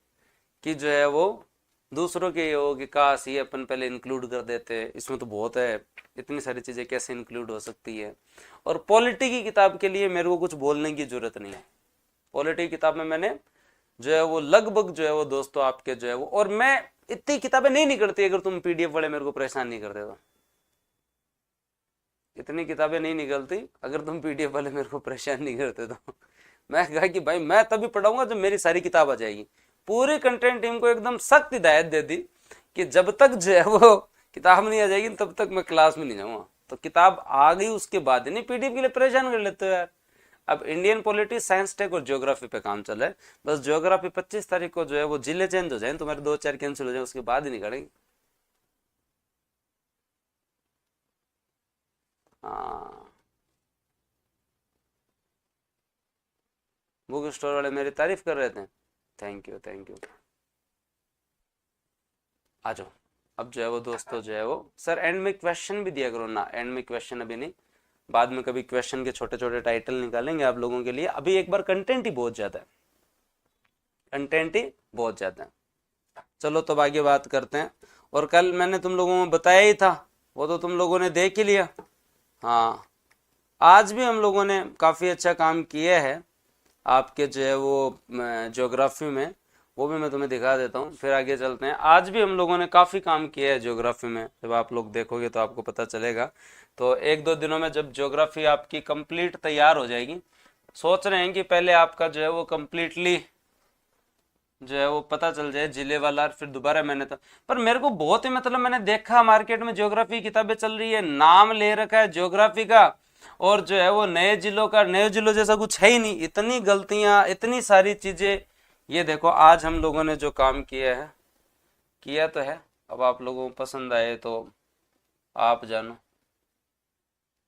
कि जो है वो दूसरों के ये हो कि काश ये अपन पहले इंक्लूड कर देते, इसमें तो बहुत है, इतनी सारी चीजें कैसे इंक्लूड हो सकती है। और पॉलिटी की किताब के लिए मेरे को कुछ बोलने की जरूरत नहीं है, पॉलिटी की किताब में मैंने जो है वो लगभग जो है वो दोस्तों आपके जो है वो, और मैं इतनी किताबें नहीं निकलती अगर तुम पीडीएफ वाले मेरे को परेशान नहीं करते तो, इतनी किताबें नहीं निकलती अगर तुम पीडीएफ वाले मेरे को परेशान नहीं करते तो। मैं कहा कि भाई मैं तभी पढ़ाऊंगा जब मेरी सारी किताब आ जाएगी। पूरी कंटेंट टीम को एकदम सख्त हिदायत दे दी कि जब तक जो है वो किताब नहीं आ जाएगी तब तक मैं क्लास में नहीं जाऊंगा। तो किताब आ गई उसके बाद नहीं पीडीएफ के लिए परेशान कर लेते हो यार। अब इंडियन पॉलिटी, साइंस टेक और ज्योग्राफी पे काम चल रहा है, बस ज्योग्राफी 25 तारीख को जो है वो जिले चेंज हो जाए, तुम्हारे 2-4 कैंसिल हो जाए, उसके बाद ही निकलेगी। हाँ, बुक स्टोर वाले मेरी तारीफ कर रहे थे, थैंक यू थैंक यू। आ जाओ। अब जो है वो दोस्तों जो है वो सर एंड में क्वेश्चन भी दिया करो ना, एंड में क्वेश्चन अभी नहीं, बाद में कभी क्वेश्चन के छोटे छोटे टाइटल निकालेंगे आप लोगों के लिए, अभी एक बार कंटेंट ही बहुत ज्यादा है, कंटेंट ही बहुत ज्यादा है। चलो तो आगे बात करते हैं। और कल मैंने तुम लोगों को बताया ही था, वो तो तुम लोगों ने देख ही लिया। हाँ, आज भी हम लोगों ने काफ़ी अच्छा काम किया है आपके जो है वो ज्योग्राफी में, वो भी मैं तुम्हें दिखा देता हूँ, फिर आगे चलते हैं। आज भी हम लोगों ने काफ़ी काम किया है ज्योग्राफी में, जब आप लोग देखोगे तो आपको पता चलेगा। तो 1-2 दिनों में जब ज्योग्राफी आपकी कंप्लीट तैयार हो जाएगी, सोच रहे हैं कि पहले आपका जो है वो कंप्लीटली जो है वो पता चल जाए जिले वाला, फिर दोबारा मैंने तो, पर मेरे को बहुत ही मतलब मैंने देखा मार्केट में ज्योग्राफी किताबें चल रही है, नाम ले रखा है ज्योग्राफी का, और जो है वो नए जिलों का, नए जिलों जैसा कुछ है ही नहीं, इतनी गलतियां, इतनी सारी चीजें। ये देखो आज हम लोगों ने जो काम किया है, किया तो है, अब आप लोगों को पसंद आए तो आप जानो।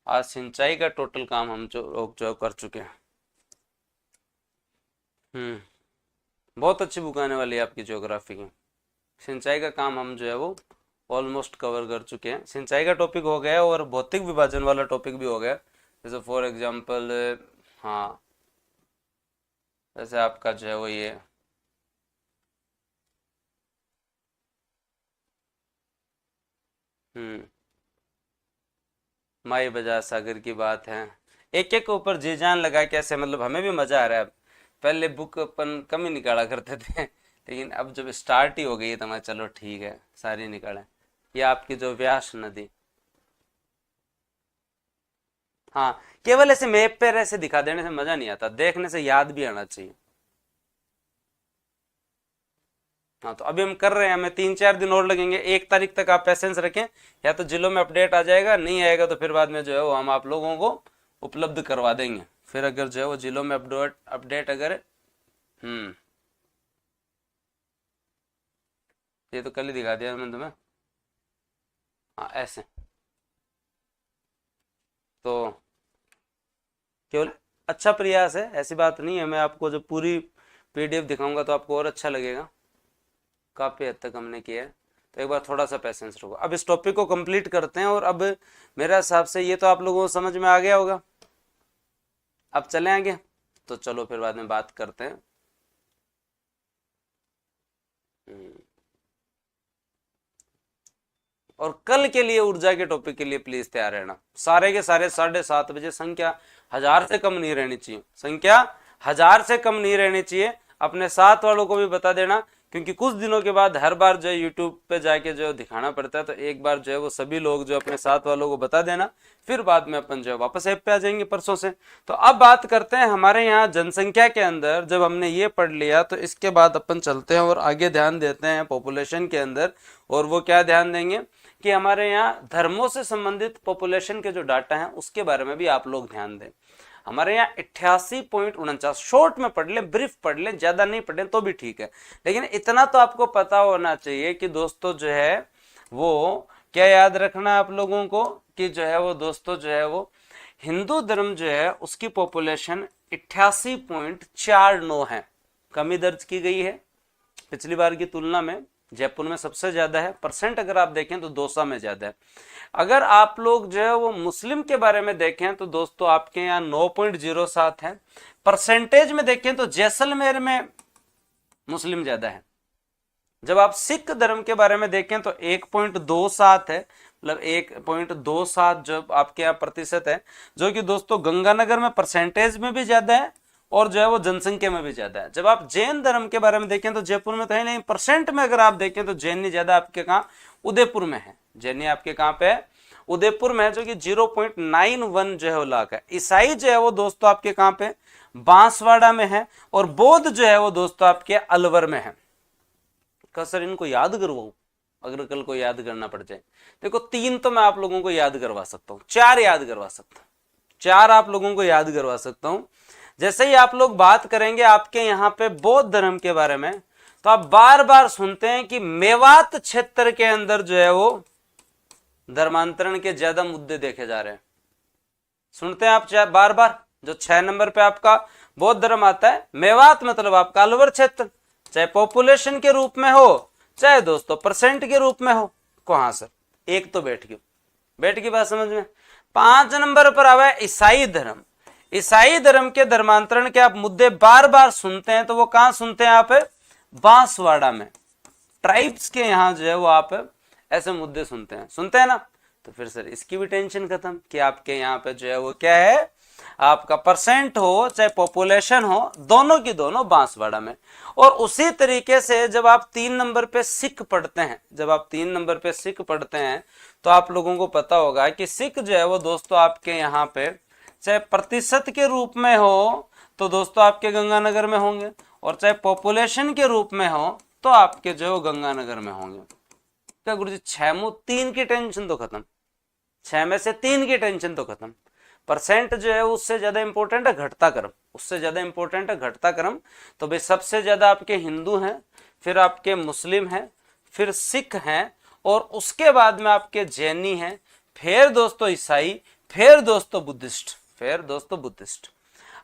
आज सिंचाई का टोटल काम हम जो कर चुके हैं। बहुत अच्छी बुक आने वाली है आपकी ज्योग्राफी की। सिंचाई का काम हम जो है वो ऑलमोस्ट कवर कर चुके हैं। सिंचाई का टॉपिक हो गया और भौतिक विभाजन वाला टॉपिक भी हो गया। जैसे फॉर एग्जांपल, हाँ, जैसे आपका जो है वो ये माई बजा सागर की बात है। एक एक ऊपर जी जान लगा के ऐसे, मतलब हमें भी मजा आ रहा है। पहले बुक अपन कम ही निकाला करते थे लेकिन अब जब स्टार्ट ही हो गई है तो मैं चलो ठीक है सारी निकालें। ये आपकी जो व्यास नदी, हाँ, केवल ऐसे मैप पे ऐसे दिखा देने से मजा नहीं आता, देखने से याद भी आना चाहिए। हाँ, तो अभी हम कर रहे हैं, हमें 3-4 दिन और लगेंगे। 1 तारीख तक आप पेशेंस रखें, या तो जिलों में अपडेट आ जाएगा, नहीं आएगा तो फिर बाद में जो है वो हम आप लोगों को उपलब्ध करवा देंगे। फिर अगर जो है वो जिलों में अपडेट अपडेट अगर ये तो कल ही दिखा दिया मैंने तुम्हें। हाँ, ऐसे तो केवल अच्छा प्रयास है, ऐसी बात नहीं है। मैं आपको जब पूरी पीडीएफ दिखाऊंगा तो आपको और अच्छा लगेगा। काफ़ी हद तक हमने किया है, तो एक बार थोड़ा सा पेशेंस रखो। अब इस टॉपिक को कंप्लीट करते हैं, और अब मेरे हिसाब से ये तो आप लोगों को समझ में आ गया होगा। अब चले आगे, तो चलो फिर बाद में बात करते हैं। और कल के लिए ऊर्जा के टॉपिक के लिए प्लीज तैयार रहना। सारे के सारे 7:30 बजे। संख्या 1000 से कम नहीं रहनी चाहिए, संख्या 1000 से कम नहीं रहनी चाहिए। अपने साथ वालों को भी बता देना, क्योंकि कुछ दिनों के बाद हर बार जो है यूट्यूब पे जाके जो दिखाना पड़ता है, तो एक बार जो है वो सभी लोग जो अपने साथ वालों को बता देना, फिर बाद में अपन जो है वापस ऐप पे आ जाएंगे परसों से। तो अब बात करते हैं हमारे यहाँ जनसंख्या के अंदर। जब हमने ये पढ़ लिया तो इसके बाद अपन चलते हैं और आगे ध्यान देते हैं पॉपुलेशन के अंदर। और वो क्या ध्यान देंगे कि हमारे यहाँ धर्मों से संबंधित पॉपुलेशन के जो डाटा हैं उसके बारे में भी आप लोग ध्यान दें। हमारे यहाँ 88.49, शॉर्ट में पढ़ लें, ब्रीफ पढ़ लें, ज्यादा नहीं पढ़ें तो भी ठीक है, लेकिन इतना तो आपको पता होना चाहिए कि दोस्तों जो है वो क्या याद रखना है आप लोगों को, कि जो है वो दोस्तों जो है वो हिंदू धर्म जो है उसकी पॉपुलेशन 88.49 है। कमी दर्ज की गई है पिछली बार की तुलना में। जयपुर में सबसे ज्यादा है, परसेंट अगर आप देखें तो दौसा में ज्यादा है। अगर आप लोग जो है वो मुस्लिम के बारे में देखें तो दोस्तों आपके यहाँ 9.07 है। परसेंटेज में देखें तो जैसलमेर में मुस्लिम ज्यादा है। जब आप सिख धर्म के बारे में देखें तो 1.27 है, मतलब 1.27 जो आपके यहाँ प्रतिशत है, जो कि दोस्तों गंगानगर में परसेंटेज में भी ज्यादा है और जो है वो जनसंख्या में भी ज्यादा है। जब आप जैन धर्म के बारे में देखें तो जयपुर में तो है नहीं, परसेंट में अगर आप देखें तो जैनी ज्यादा आपके कहाँ, उदयपुर में है। जैनी आपके कहाँ पे है, उदयपुर में है, जो कि 0.91 जो है वो लाख है। ईसाई जो है वो दोस्तों आपके कहाँ पे, बांसवाड़ा में है। और बौद्ध जो है वो दोस्तों आपके अलवर में है। सर इनको याद करवाऊं, अगर कल को याद करना पड़ जाए, देखो 3 तो मैं आप लोगों को याद करवा सकता हूँ, 4 याद करवा सकता हूँ, 4 आप लोगों को याद करवा सकता हूँ। जैसे ही आप लोग बात करेंगे आपके यहाँ पे बौद्ध धर्म के बारे में, तो आप बार बार सुनते हैं कि मेवात क्षेत्र के अंदर जो है वो धर्मांतरण के ज्यादा मुद्दे देखे जा रहे हैं। सुनते हैं आप बार बार। जो 6 नंबर पे आपका बौद्ध धर्म आता है, मेवात मतलब आपका अलवर क्षेत्र, चाहे पॉपुलेशन के रूप में हो चाहे दोस्तों परसेंट के रूप में हो। कहां सर, एक तो बैठ गई बात समझ में। 5 नंबर पर आवा है ईसाई धर्म। ईसाई धर्म के धर्मांतरण के आप मुद्दे बार बार सुनते हैं, तो वो कहां सुनते हैं आप, बांसवाड़ा में। ट्राइब्स के यहाँ जो है वो आप ऐसे मुद्दे सुनते हैं ना। तो फिर सर इसकी भी टेंशन खत्म कि आपके यहाँ पे जो है वो क्या है, आपका परसेंट हो चाहे पॉपुलेशन हो, दोनों की दोनों बांसवाड़ा में। और उसी तरीके से जब आप 3 नंबर पे सिख पढ़ते हैं, तो आप लोगों को पता होगा कि सिख जो है वो दोस्तों आपके यहाँ पे चाहे प्रतिशत के रूप में हो तो दोस्तों आपके गंगानगर में होंगे, और चाहे पॉपुलेशन के रूप में हो तो आपके जो है गंगानगर में होंगे। क्या गुरुजी 6 में 3 की टेंशन तो खत्म, 6 में से 3 की टेंशन तो खत्म। परसेंट जो है उससे ज्यादा इंपॉर्टेंट है घटता क्रम, तो भाई सबसे ज्यादा आपके हिंदू हैं, फिर आपके मुस्लिम हैं, फिर सिख हैं, और उसके बाद में आपके जैनी हैं, फिर दोस्तों ईसाई, फिर दोस्तों बुद्धिस्ट।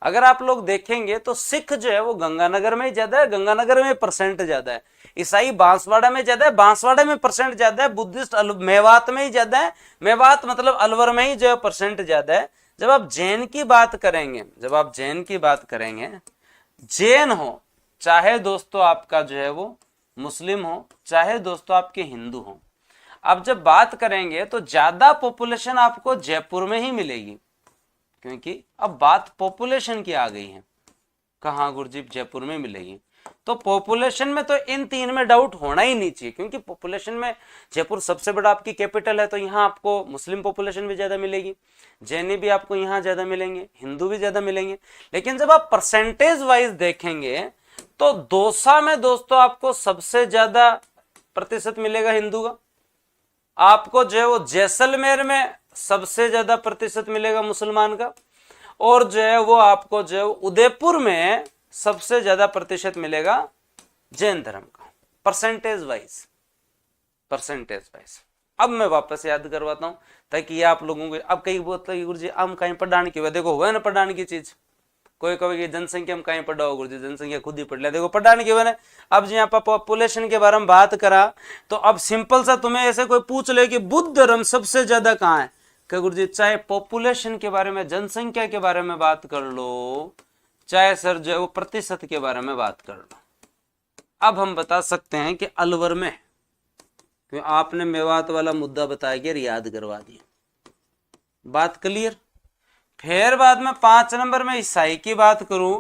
अगर आप लोग देखेंगे तो सिख जो है वो गंगानगर में ही ज्यादा है, गंगानगर में परसेंट ज्यादा है। ईसाई बांसवाड़ा में ज्यादा है, बांसवाड़ा में परसेंट ज्यादा है। बुद्धिस्ट मेवात में ही ज्यादा है, मेवात मतलब अलवर में ही जो है परसेंट ज्यादा है। जब आप जैन की बात करेंगे, जैन हो, चाहे दोस्तों आपका जो है वो मुस्लिम हो, चाहे दोस्तों आपके हिंदू हो, अब जब बात करेंगे तो ज्यादा पॉपुलेशन आपको जयपुर में ही मिलेगी, क्योंकि अब बात पॉपुलेशन की आ गई है। कहाँ गुरुजी? जयपुर में मिलेगी। तो पॉपुलेशन में तो इन तीन में डाउट होना ही नहीं चाहिए, क्योंकि पॉपुलेशन में जयपुर सबसे बड़ा आपकी कैपिटल है, तो यहाँ आपको मुस्लिम पॉपुलेशन भी ज्यादा मिलेगी, जैनी भी आपको यहाँ ज्यादा मिलेंगे, हिंदू भी ज्यादा मिलेंगे। लेकिन जब आप परसेंटेज वाइज देखेंगे तो दौसा में दोस्तों आपको सबसे ज्यादा प्रतिशत मिलेगा हिंदू का, आपको जो है वो जैसलमेर में सबसे ज्यादा प्रतिशत मिलेगा मुसलमान का, और जो है वो आपको जो है उदयपुर में सबसे ज्यादा प्रतिशत मिलेगा जैन धर्म का, परसेंटेज वाइज। अब मैं वापस याद करवाता हूं ताकि ये आप लोगों को, अब कई बोलते हैं गुरुजी हम कहीं पढ़ाने की, देखो हुआ ना पढ़ाने की चीज, कोई कहेगी जनसंख्या में कहीं पढ़ा हो गुरुजी, जनसंख्या खुद ही पढ़ लिया, देखो पढ़ाने की मैंने। अब जी यहाँ पर पॉपुलेशन के बारे में बात करा, तो अब सिंपल सा तुम्हें ऐसे कोई पूछ ले कि बुद्ध धर्म सबसे ज्यादा कहाँ है, क्या गुरुजी चाहे पॉपुलेशन के बारे में, जनसंख्या के बारे में बात कर लो, चाहे सर जो है वो प्रतिशत के बारे में बात कर लो, अब हम बता सकते हैं कि अलवर में, क्योंकि आपने मेवात वाला मुद्दा बता के याद करवा दिया, बात क्लियर। फिर बाद में 5 नंबर में ईसाई की बात करूं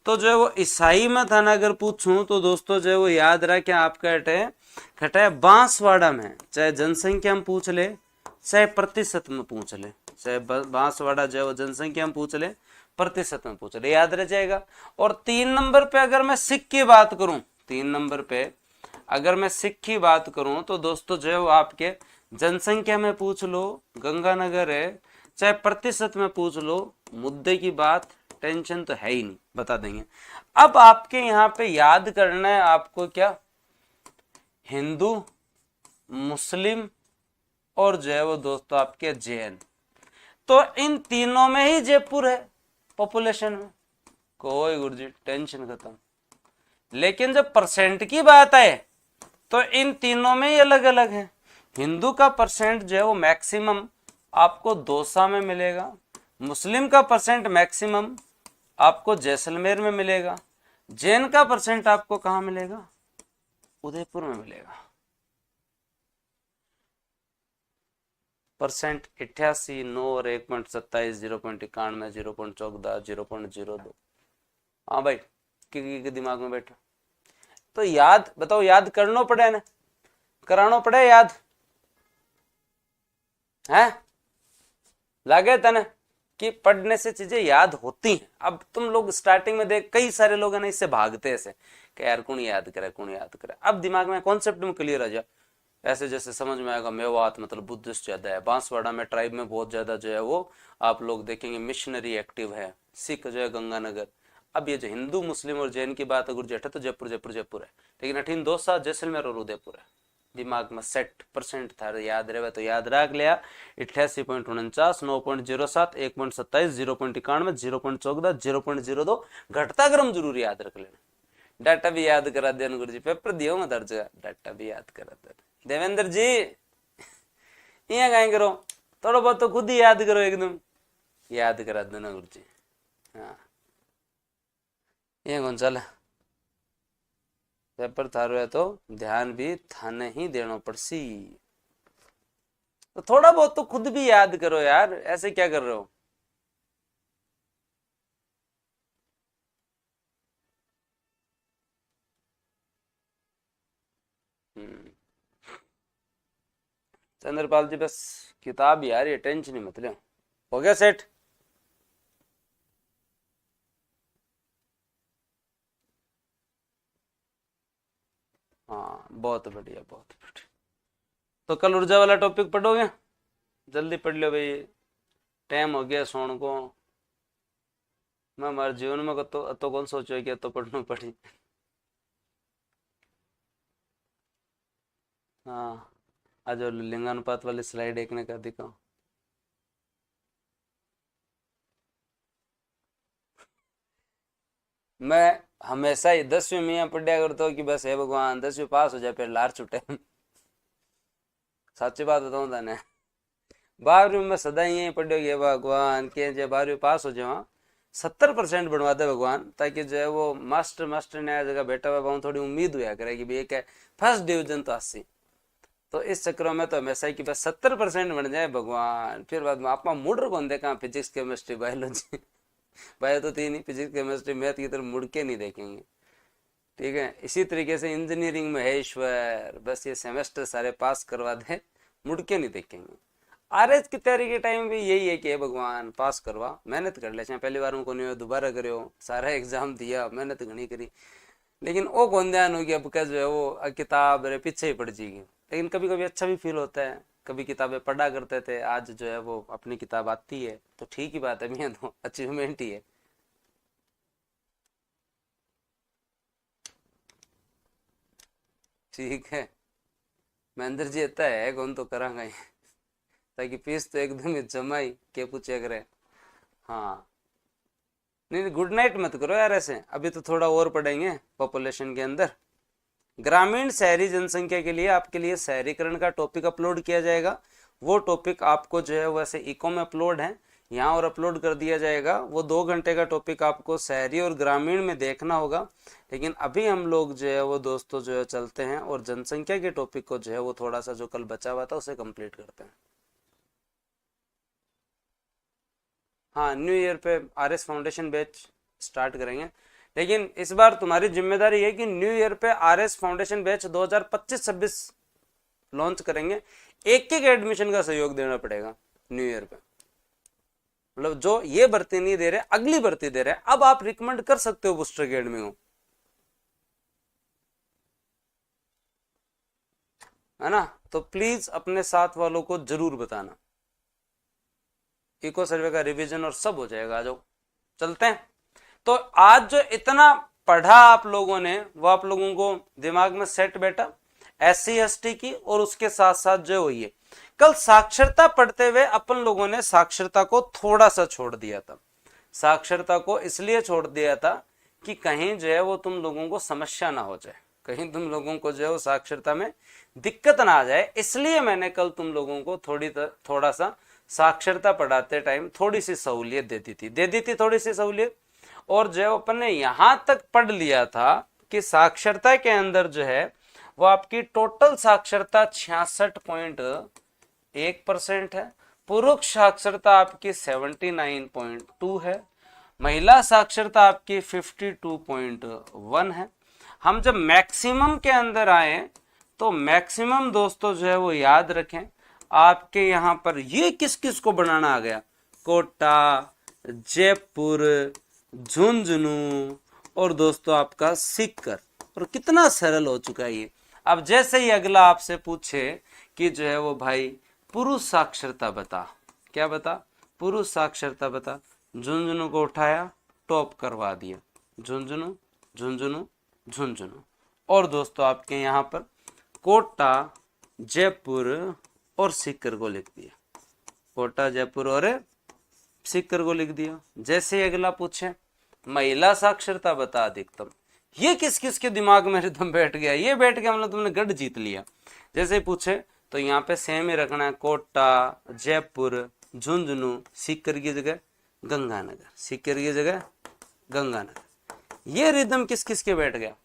तो जो है वो ईसाई में था ना, अगर पूछूं तो दोस्तों जो है वो याद रहा कि आपका खटा है बांसवाड़ा में, चाहे जनसंख्या में पूछ ले चाहे प्रतिशत में पूछ ले, चाहे बांसवाड़ा जो है वो जनसंख्या में पूछ ले प्रतिशत में पूछ ले, याद रह जाएगा। और 3 नंबर पे अगर मैं सिख की बात करूं, 3 नंबर पे अगर मैं सिख की बात करूं तो दोस्तों जो है वो आपके जनसंख्या में पूछ लो गंगानगर है, चाहे प्रतिशत में पूछ लो, मुद्दे की बात टेंशन तो है ही नहीं, बता देंगे। अब आपके यहाँ पे याद करना है आपको क्या, हिंदू, मुस्लिम और जो है वो दोस्तों आपके जैन, तो इन तीनों में ही जयपुर है पॉपुलेशन में, कोई गुरुजी टेंशन खत्म। लेकिन जब परसेंट की बात आए तो इन तीनों में ही अलग अलग है। हिंदू का परसेंट जो है वो मैक्सिमम आपको दौसा में मिलेगा, मुस्लिम का परसेंट मैक्सिमम आपको जैसलमेर में मिलेगा, जैन का परसेंट आपको कहां मिलेगा, उदयपुर में मिलेगा। परसेंट 88, 9 और 1.27, 0.91, 0.14, 0.02। हाँ भाई के दिमाग में बैठो तो याद बताओ, याद करना पड़े ना, कराना पड़े याद है, लगे तने कि पढ़ने से चीजें याद होती हैं। अब तुम लोग स्टार्टिंग में देख कई सारे लोग है ना इससे भागते ऐसे कि यार कौन याद करे, अब दिमाग में कॉन्सेप्ट में क्लियर आ जाए, ऐसे जैसे समझ में आएगा मेवात मतलब बुद्धिस्ट ज्यादा है, बांसवाड़ा में ट्राइब में बहुत ज्यादा जो है वो आप लोग देखेंगे मिशनरी एक्टिव है, सिख जो है गंगानगर। अब ये जो हिंदू मुस्लिम और जैन की बात अगर जेठा तो जयपुर है, लेकिन 18 दौसा जैसलमेर और उदयपुर है। दिमाग में सेट परसेंट था, याद रहे तो याद रख लिया। 88.49, 9.07, 1.27, 0.91, 0.14, 0.02 घटता क्रम जरूर याद रख लेना। डाटा भी याद करा देना गुरु जी, पेपर दियो मैं दर्ज, डाटा भी याद करा देना। देवेंद्र जी यहाँ कहीं करो, थोड़ा बहुत तो खुद ही याद करो, एकदम याद करा देना गुरु जी। हाँ ये कौन चला पेपर थारो है तो ध्यान भी थाने ही देना पड़सी, तो थोड़ा बहुत तो खुद भी याद करो यार, ऐसे क्या कर रहे हो। चंद्रपाल जी बस किताब यार, ये टेंशन ही मत लो, हो गया सेट। हाँ बहुत बढ़िया बहुत बढ़िया। तो कल ऊर्जा वाला टॉपिक पढ़ोगे, जल्दी पढ़ लो भाई, टाइम हो गया सोने को। मैं हमारे जीवन में तो कौन सोचो कि तो पढ़ना पड़ी। हाँ, आज वो लिंगानुपात वाली स्लाइड एक ने कर दिखाओ। मैं हमेशा ही 10वीं में यहाँ पढ़ा करता हूँ कि बस हे भगवान 10वीं पास हो जाए फिर लार छुटे। सच्ची बात बताऊँ थाने, 12वीं में सदा ही यही पढ़ो कि हे भगवान के जो 12वीं पास हो जाए 70% बनवा दे भगवान, ताकि जो है वो मास्टर मास्टर ने जगह बैठा हुआ वहाँ थोड़ी उम्मीद हुआ करे कि भाई एक है फर्स्ट डिवीजन तो 80। तो इस चक्रों में तो हमेशा ही कि बस 70% बन जाए भगवान, फिर बाद में आप मुड़ कौन देखा फिजिक्स केमिस्ट्री बायोलॉजी। बायो तो तीन ही, फिजिक्स केमिस्ट्री मैथ की तरफ मुड़ के नहीं देखेंगे। ठीक है, इसी तरीके से इंजीनियरिंग में है ईश्वर, बस ये सेमेस्टर सारे पास करवा दे, मुड़ के नहीं देखेंगे। आरएस की तैयारी के टाइम भी यही है कि भगवान पास करवा, मेहनत कर ले, चाहे पहली बार को नहीं हो दोबारा करो, सारा एग्जाम दिया मेहनत घनी करी, लेकिन वो कौन ध्यान होगी अब का जो है वो किताब रे पीछे ही पड़ जाएगी। लेकिन कभी कभी अच्छा भी फील होता है, कभी किताबें पढ़ा करते थे, आज जो है वो अपनी किताब आती है तो ठीक ही बात है, मैं तो अचीवमेंट ही है। ठीक है, महेंद्र जी इतना है कौन तो करांगा ही, ताकि फीस तो एकदम ही जमाई के पूछे करे। हाँ, नहीं गुड नाइट मत करो यार ऐसे, अभी तो थोड़ा और पढ़ेंगे पॉपुलेशन के अंदर। ग्रामीण शहरी जनसंख्या के लिए आपके लिए शहरीकरण का टॉपिक अपलोड किया जाएगा। वो टॉपिक आपको जो है वैसे इको में अपलोड है यहाँ और अपलोड कर दिया जाएगा। वो 2 घंटे का टॉपिक आपको शहरी और ग्रामीण में देखना होगा। लेकिन अभी हम लोग जो है वो दोस्तों जो है चलते हैं और जनसंख्या के टॉपिक को जो है वो थोड़ा सा जो कल बचा हुआ था उसे कंप्लीट करते हैं। हाँ, न्यू ईयर पे आरएस फाउंडेशन बैच स्टार्ट करेंगे, लेकिन इस बार तुम्हारी जिम्मेदारी है कि न्यू ईयर पे आरएस फाउंडेशन बैच 2025-26 लॉन्च करेंगे। एक एक एडमिशन का सहयोग देना पड़ेगा न्यू ईयर पे, मतलब जो ये भर्ती नहीं दे रहे अगली भर्ती दे रहे, अब आप रिकमेंड कर सकते हो बूस्टर अकेडमी को, है ना। तो प्लीज अपने साथ वालों को जरूर बताना। इको सर्वे का रिवीजन और सब हो जाएगा, जो चलते हैं। तो आज जो इतना पढ़ा आप लोगों ने वो आप लोगों को दिमाग में सेट बैठा SC ST की, और उसके साथ साथ जो हुई है कल साक्षरता पढ़ते हुए अपन लोगों ने साक्षरता को थोड़ा सा छोड़ दिया था। साक्षरता को इसलिए छोड़ दिया था कि कहीं जो है वो तुम लोगों को समस्या ना हो जाए, कहीं तुम लोगों को जो है वो साक्षरता में दिक्कत ना आ जाए, इसलिए मैंने कल तुम लोगों को थोड़ा सा साक्षरता पढ़ाते टाइम थोड़ी सी सहूलियत दे दी थी थोड़ी सी सहूलियत। और जो अपन ने यहां तक पढ़ लिया था कि साक्षरता के अंदर जो है वो आपकी टोटल साक्षरता 66.1% है, पुरुष साक्षरता आपकी 79.2 है, महिला साक्षरता आपकी 52.1 है। हम जब मैक्सिमम के अंदर आए तो मैक्सिमम दोस्तों जो है वो याद रखें, आपके यहां पर ये किस किस को बनाना आ गया, कोटा, जयपुर, झुंझुनू और दोस्तों आपका सीकर, और कितना सरल हो चुका है ये। अब जैसे ही अगला आपसे पूछे कि जो है वो भाई पुरुष साक्षरता बता, क्या बता, पुरुष साक्षरता बता, झुंझुनू को उठाया टॉप करवा दिया, झुंझुनू झुंझुनू झुंझुनू। और दोस्तों आपके यहाँ पर कोटा, जयपुर और सीकर को लिख दिया, कोटा, जयपुर और सीकर को लिख दिया। जैसे ही अगला पूछे महिला साक्षरता बता अधिकतम, ये किस किस के दिमाग में एकदम बैठ गया, ये बैठ गया मतलब तुमने गढ़ जीत लिया। जैसे ही पूछे तो यहाँ पे सेम ही रखना है, कोटा, जयपुर, झुंझुनू, सीकर की जगह गंगानगर, सीकर की जगह गंगानगर। ये रिदम किस किस के बैठ गया,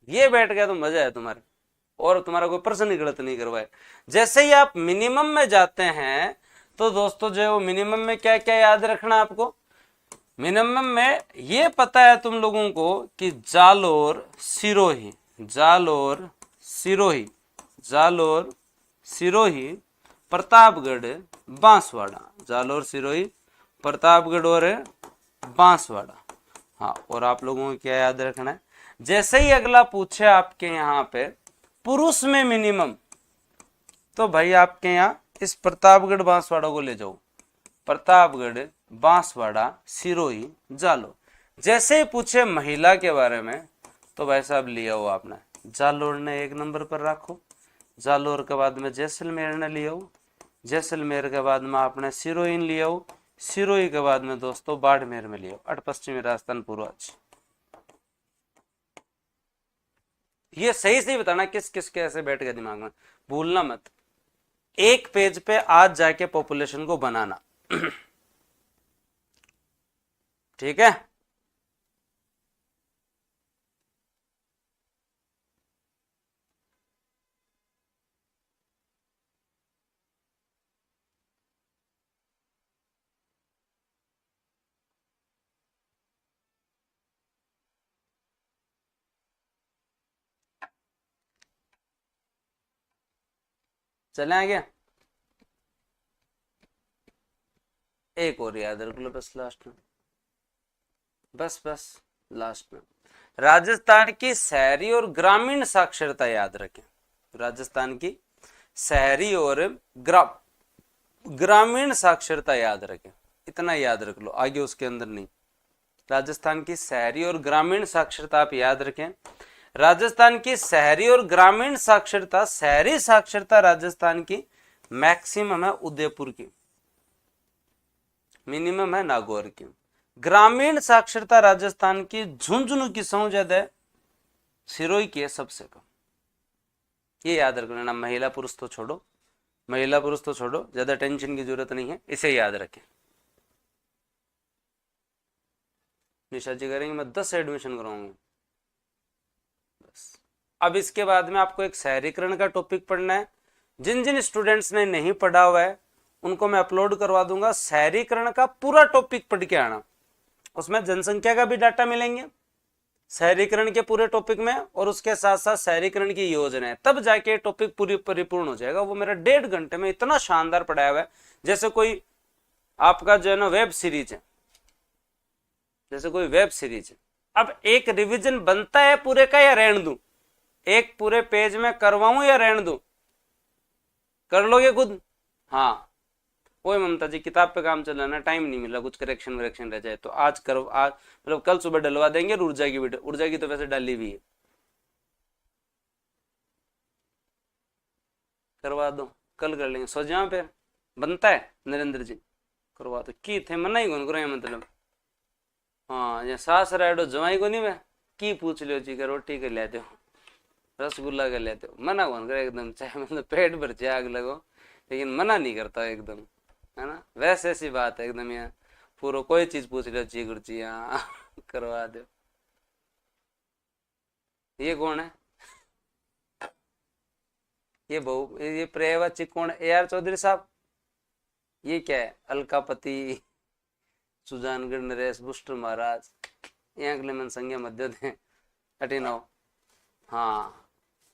ये बैठ गया तो मजा है तुम्हारे, और तुम्हारा कोई प्रश्न ही गलत नहीं करवाए। जैसे ही आप मिनिमम में जाते हैं तो दोस्तों जो है वो मिनिमम में क्या क्या याद रखना आपको, मिनिमम में ये पता है तुम लोगों को कि जालोर, सिरोही, जालोर, सिरोही, जालोर, सिरोही, प्रतापगढ़, बांसवाड़ा, जालोर, सिरोही, प्रतापगढ़ और बांसवाड़ा। हाँ, और आप लोगों को क्या याद रखना है, जैसे ही अगला पूछे आपके यहाँ पे पुरुष में मिनिमम, तो भाई आपके यहाँ इस प्रतापगढ़ बांसवाड़ा को ले जाओ, प्रतापगढ़, बांसवाड़ा, सिरोही, जालोर। जैसे ही पूछे महिला के बारे में तो भाई साहब लिया हो आपने, जालोर ने 1 नंबर पर रखो, जालोर के बाद में जैसलमेर ने लियो, जैसलमेर के बाद में आपने सिरोइन लियो, सिरोही के बाद में दोस्तों बाड़मेर में लियो, अट पश्चिमी राजस्थान पूर्वांचल। ये सही सही बताना किस किस के ऐसे बैठ गया दिमाग में, भूलना मत। एक पेज पे आज जाके पॉपुलेशन को बनाना। ठीक है, चले आगे। एक और याद रख लो बस लास्ट में, बस बस लास्ट में, राजस्थान की शहरी और ग्रामीण साक्षरता याद रखें। राजस्थान की शहरी और ग्रामीण साक्षरता याद रखें, इतना याद रख लो, आगे उसके अंदर नहीं। राजस्थान की शहरी और ग्रामीण साक्षरता आप याद रखें। राजस्थान की शहरी और ग्रामीण साक्षरता, शहरी साक्षरता राजस्थान की मैक्सिमम है उदयपुर की, मिनिमम है नागौर की। ग्रामीण साक्षरता राजस्थान की झुंझुनू की सौ ज्यादा है, सिरोही की है सबसे कम। ये याद रख लेना, महिला पुरुष तो छोड़ो, महिला पुरुष तो छोड़ो, ज्यादा टेंशन की जरूरत नहीं है, इसे याद रखें। निशा जी करेंगे, मैं 10 एडमिशन कराऊंगा बस। अब इसके बाद में आपको एक शहरीकरण का टॉपिक पढ़ना है। जिन जिन स्टूडेंट्स ने नहीं पढ़ा हुआ है उनको मैं अपलोड करवा दूंगा। शहरीकरण का पूरा टॉपिक पढ़ के आना, उसमें जनसंख्या का भी डाटा मिलेंगे शहरीकरण के पूरे टॉपिक में, और उसके साथ साथ शहरीकरण की योजना है, तब जाके टॉपिक पूरी परिपूर्ण हो जाएगा। वो मेरा 1.5 घंटे में इतना शानदार पढ़ाया हुआ है, जैसे कोई आपका जो है ना वेब सीरीज है, जैसे कोई वेब सीरीज है। अब एक रिवीजन बनता है पूरे का, या रहने दूं, एक पूरे पेज में करवाऊं या रहने दूं, कर लोगे खुद? हाँ, वही ममता जी, किताब पे काम चल रहा ना, टाइम नहीं मिला, कुछ करेक्शन वरेक्शन रह जाए तो आज करो, आज मतलब कल सुबह डलवा देंगे। ऊर्जा की वीडियो, ऊर्जा की तो वैसे डाली हुई है, करवा दो, कल कर लेंगे। सो जहाँ पे बनता है नरेंद्र जी, करवा दो। की थे मना ही कौन करो, मतलब हाँ, ये सास राइडो जवाई को नहीं, मैं की पूछ लियो जी का रोटी कर लेते हो, रसगुल्ला कर लेते हो, मना कौन करे एकदम, चाहे मतलब पेट भर चाहे आग लगो, लेकिन मना नहीं करता एकदम, है ना। वैसे ऐसी बात है एकदम, यहाँ पूरा कोई चीज पूछ लो ची गुरची यहाँ करवा दो। ये कौन है? ये बहु ये पर्यायवाची कौन है? AR चौधरी साहब, ये क्या है? अलकापति, सुजानगढ़ नरेश, बुष्ट महाराज, ये अगले मन संज्ञा मध्य थे अटिन आओ। हाँ,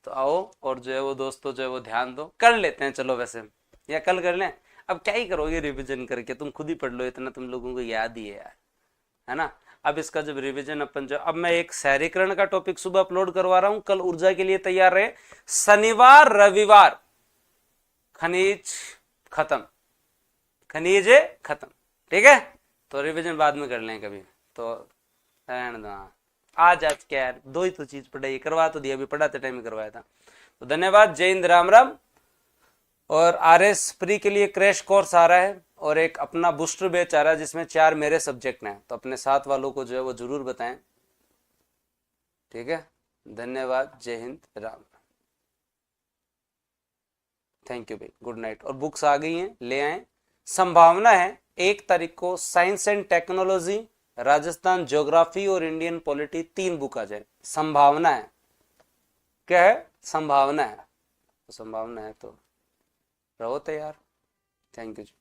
तो आओ, और जो है वो दोस्तों जो है वो ध्यान दो, कर लेते हैं चलो वैसे, या कल कर लें। अब क्या ही करोगे रिवीजन करके, तुम खुद ही पढ़ लो, इतना तुम लोगों को याद ही है यार, है ना। अब इसका जब रिवीजन अपन जो, अब मैं एक शहरीकरण का टॉपिक सुबह अपलोड करवा रहा हूं, कल ऊर्जा के लिए तैयार रहे। शनिवार रविवार खनिज खत्म, खनिज खत्म, ठीक है। तो रिवीजन बाद में कर लें कभी, तो आज क्या यार, दो ही तो चीज पढ़ाई, करवा तो दिया, अभी पढ़ाते टाइम ही करवाया था। तो धन्यवाद, जय हिंद, राम राम। और RS प्री के लिए क्रैश कोर्स आ रहा है, और एक अपना बूस्टर बैच आ रहा है जिसमें 4 मेरे सब्जेक्ट हैं, तो अपने साथ वालों को जो है वो जरूर बताएं, ठीक है। धन्यवाद, जय हिंद, राम, थैंक यू भाई, गुड नाइट। और बुक्स आ गई हैं, ले आए। संभावना है 1 तारीख को science and technology, Rajasthan geography और इंडियन पॉलिटी 3 बुक आ जाए, संभावना है। क्या है? संभावना है, तो संभावना है तो रहो तैयार। Thank you ji.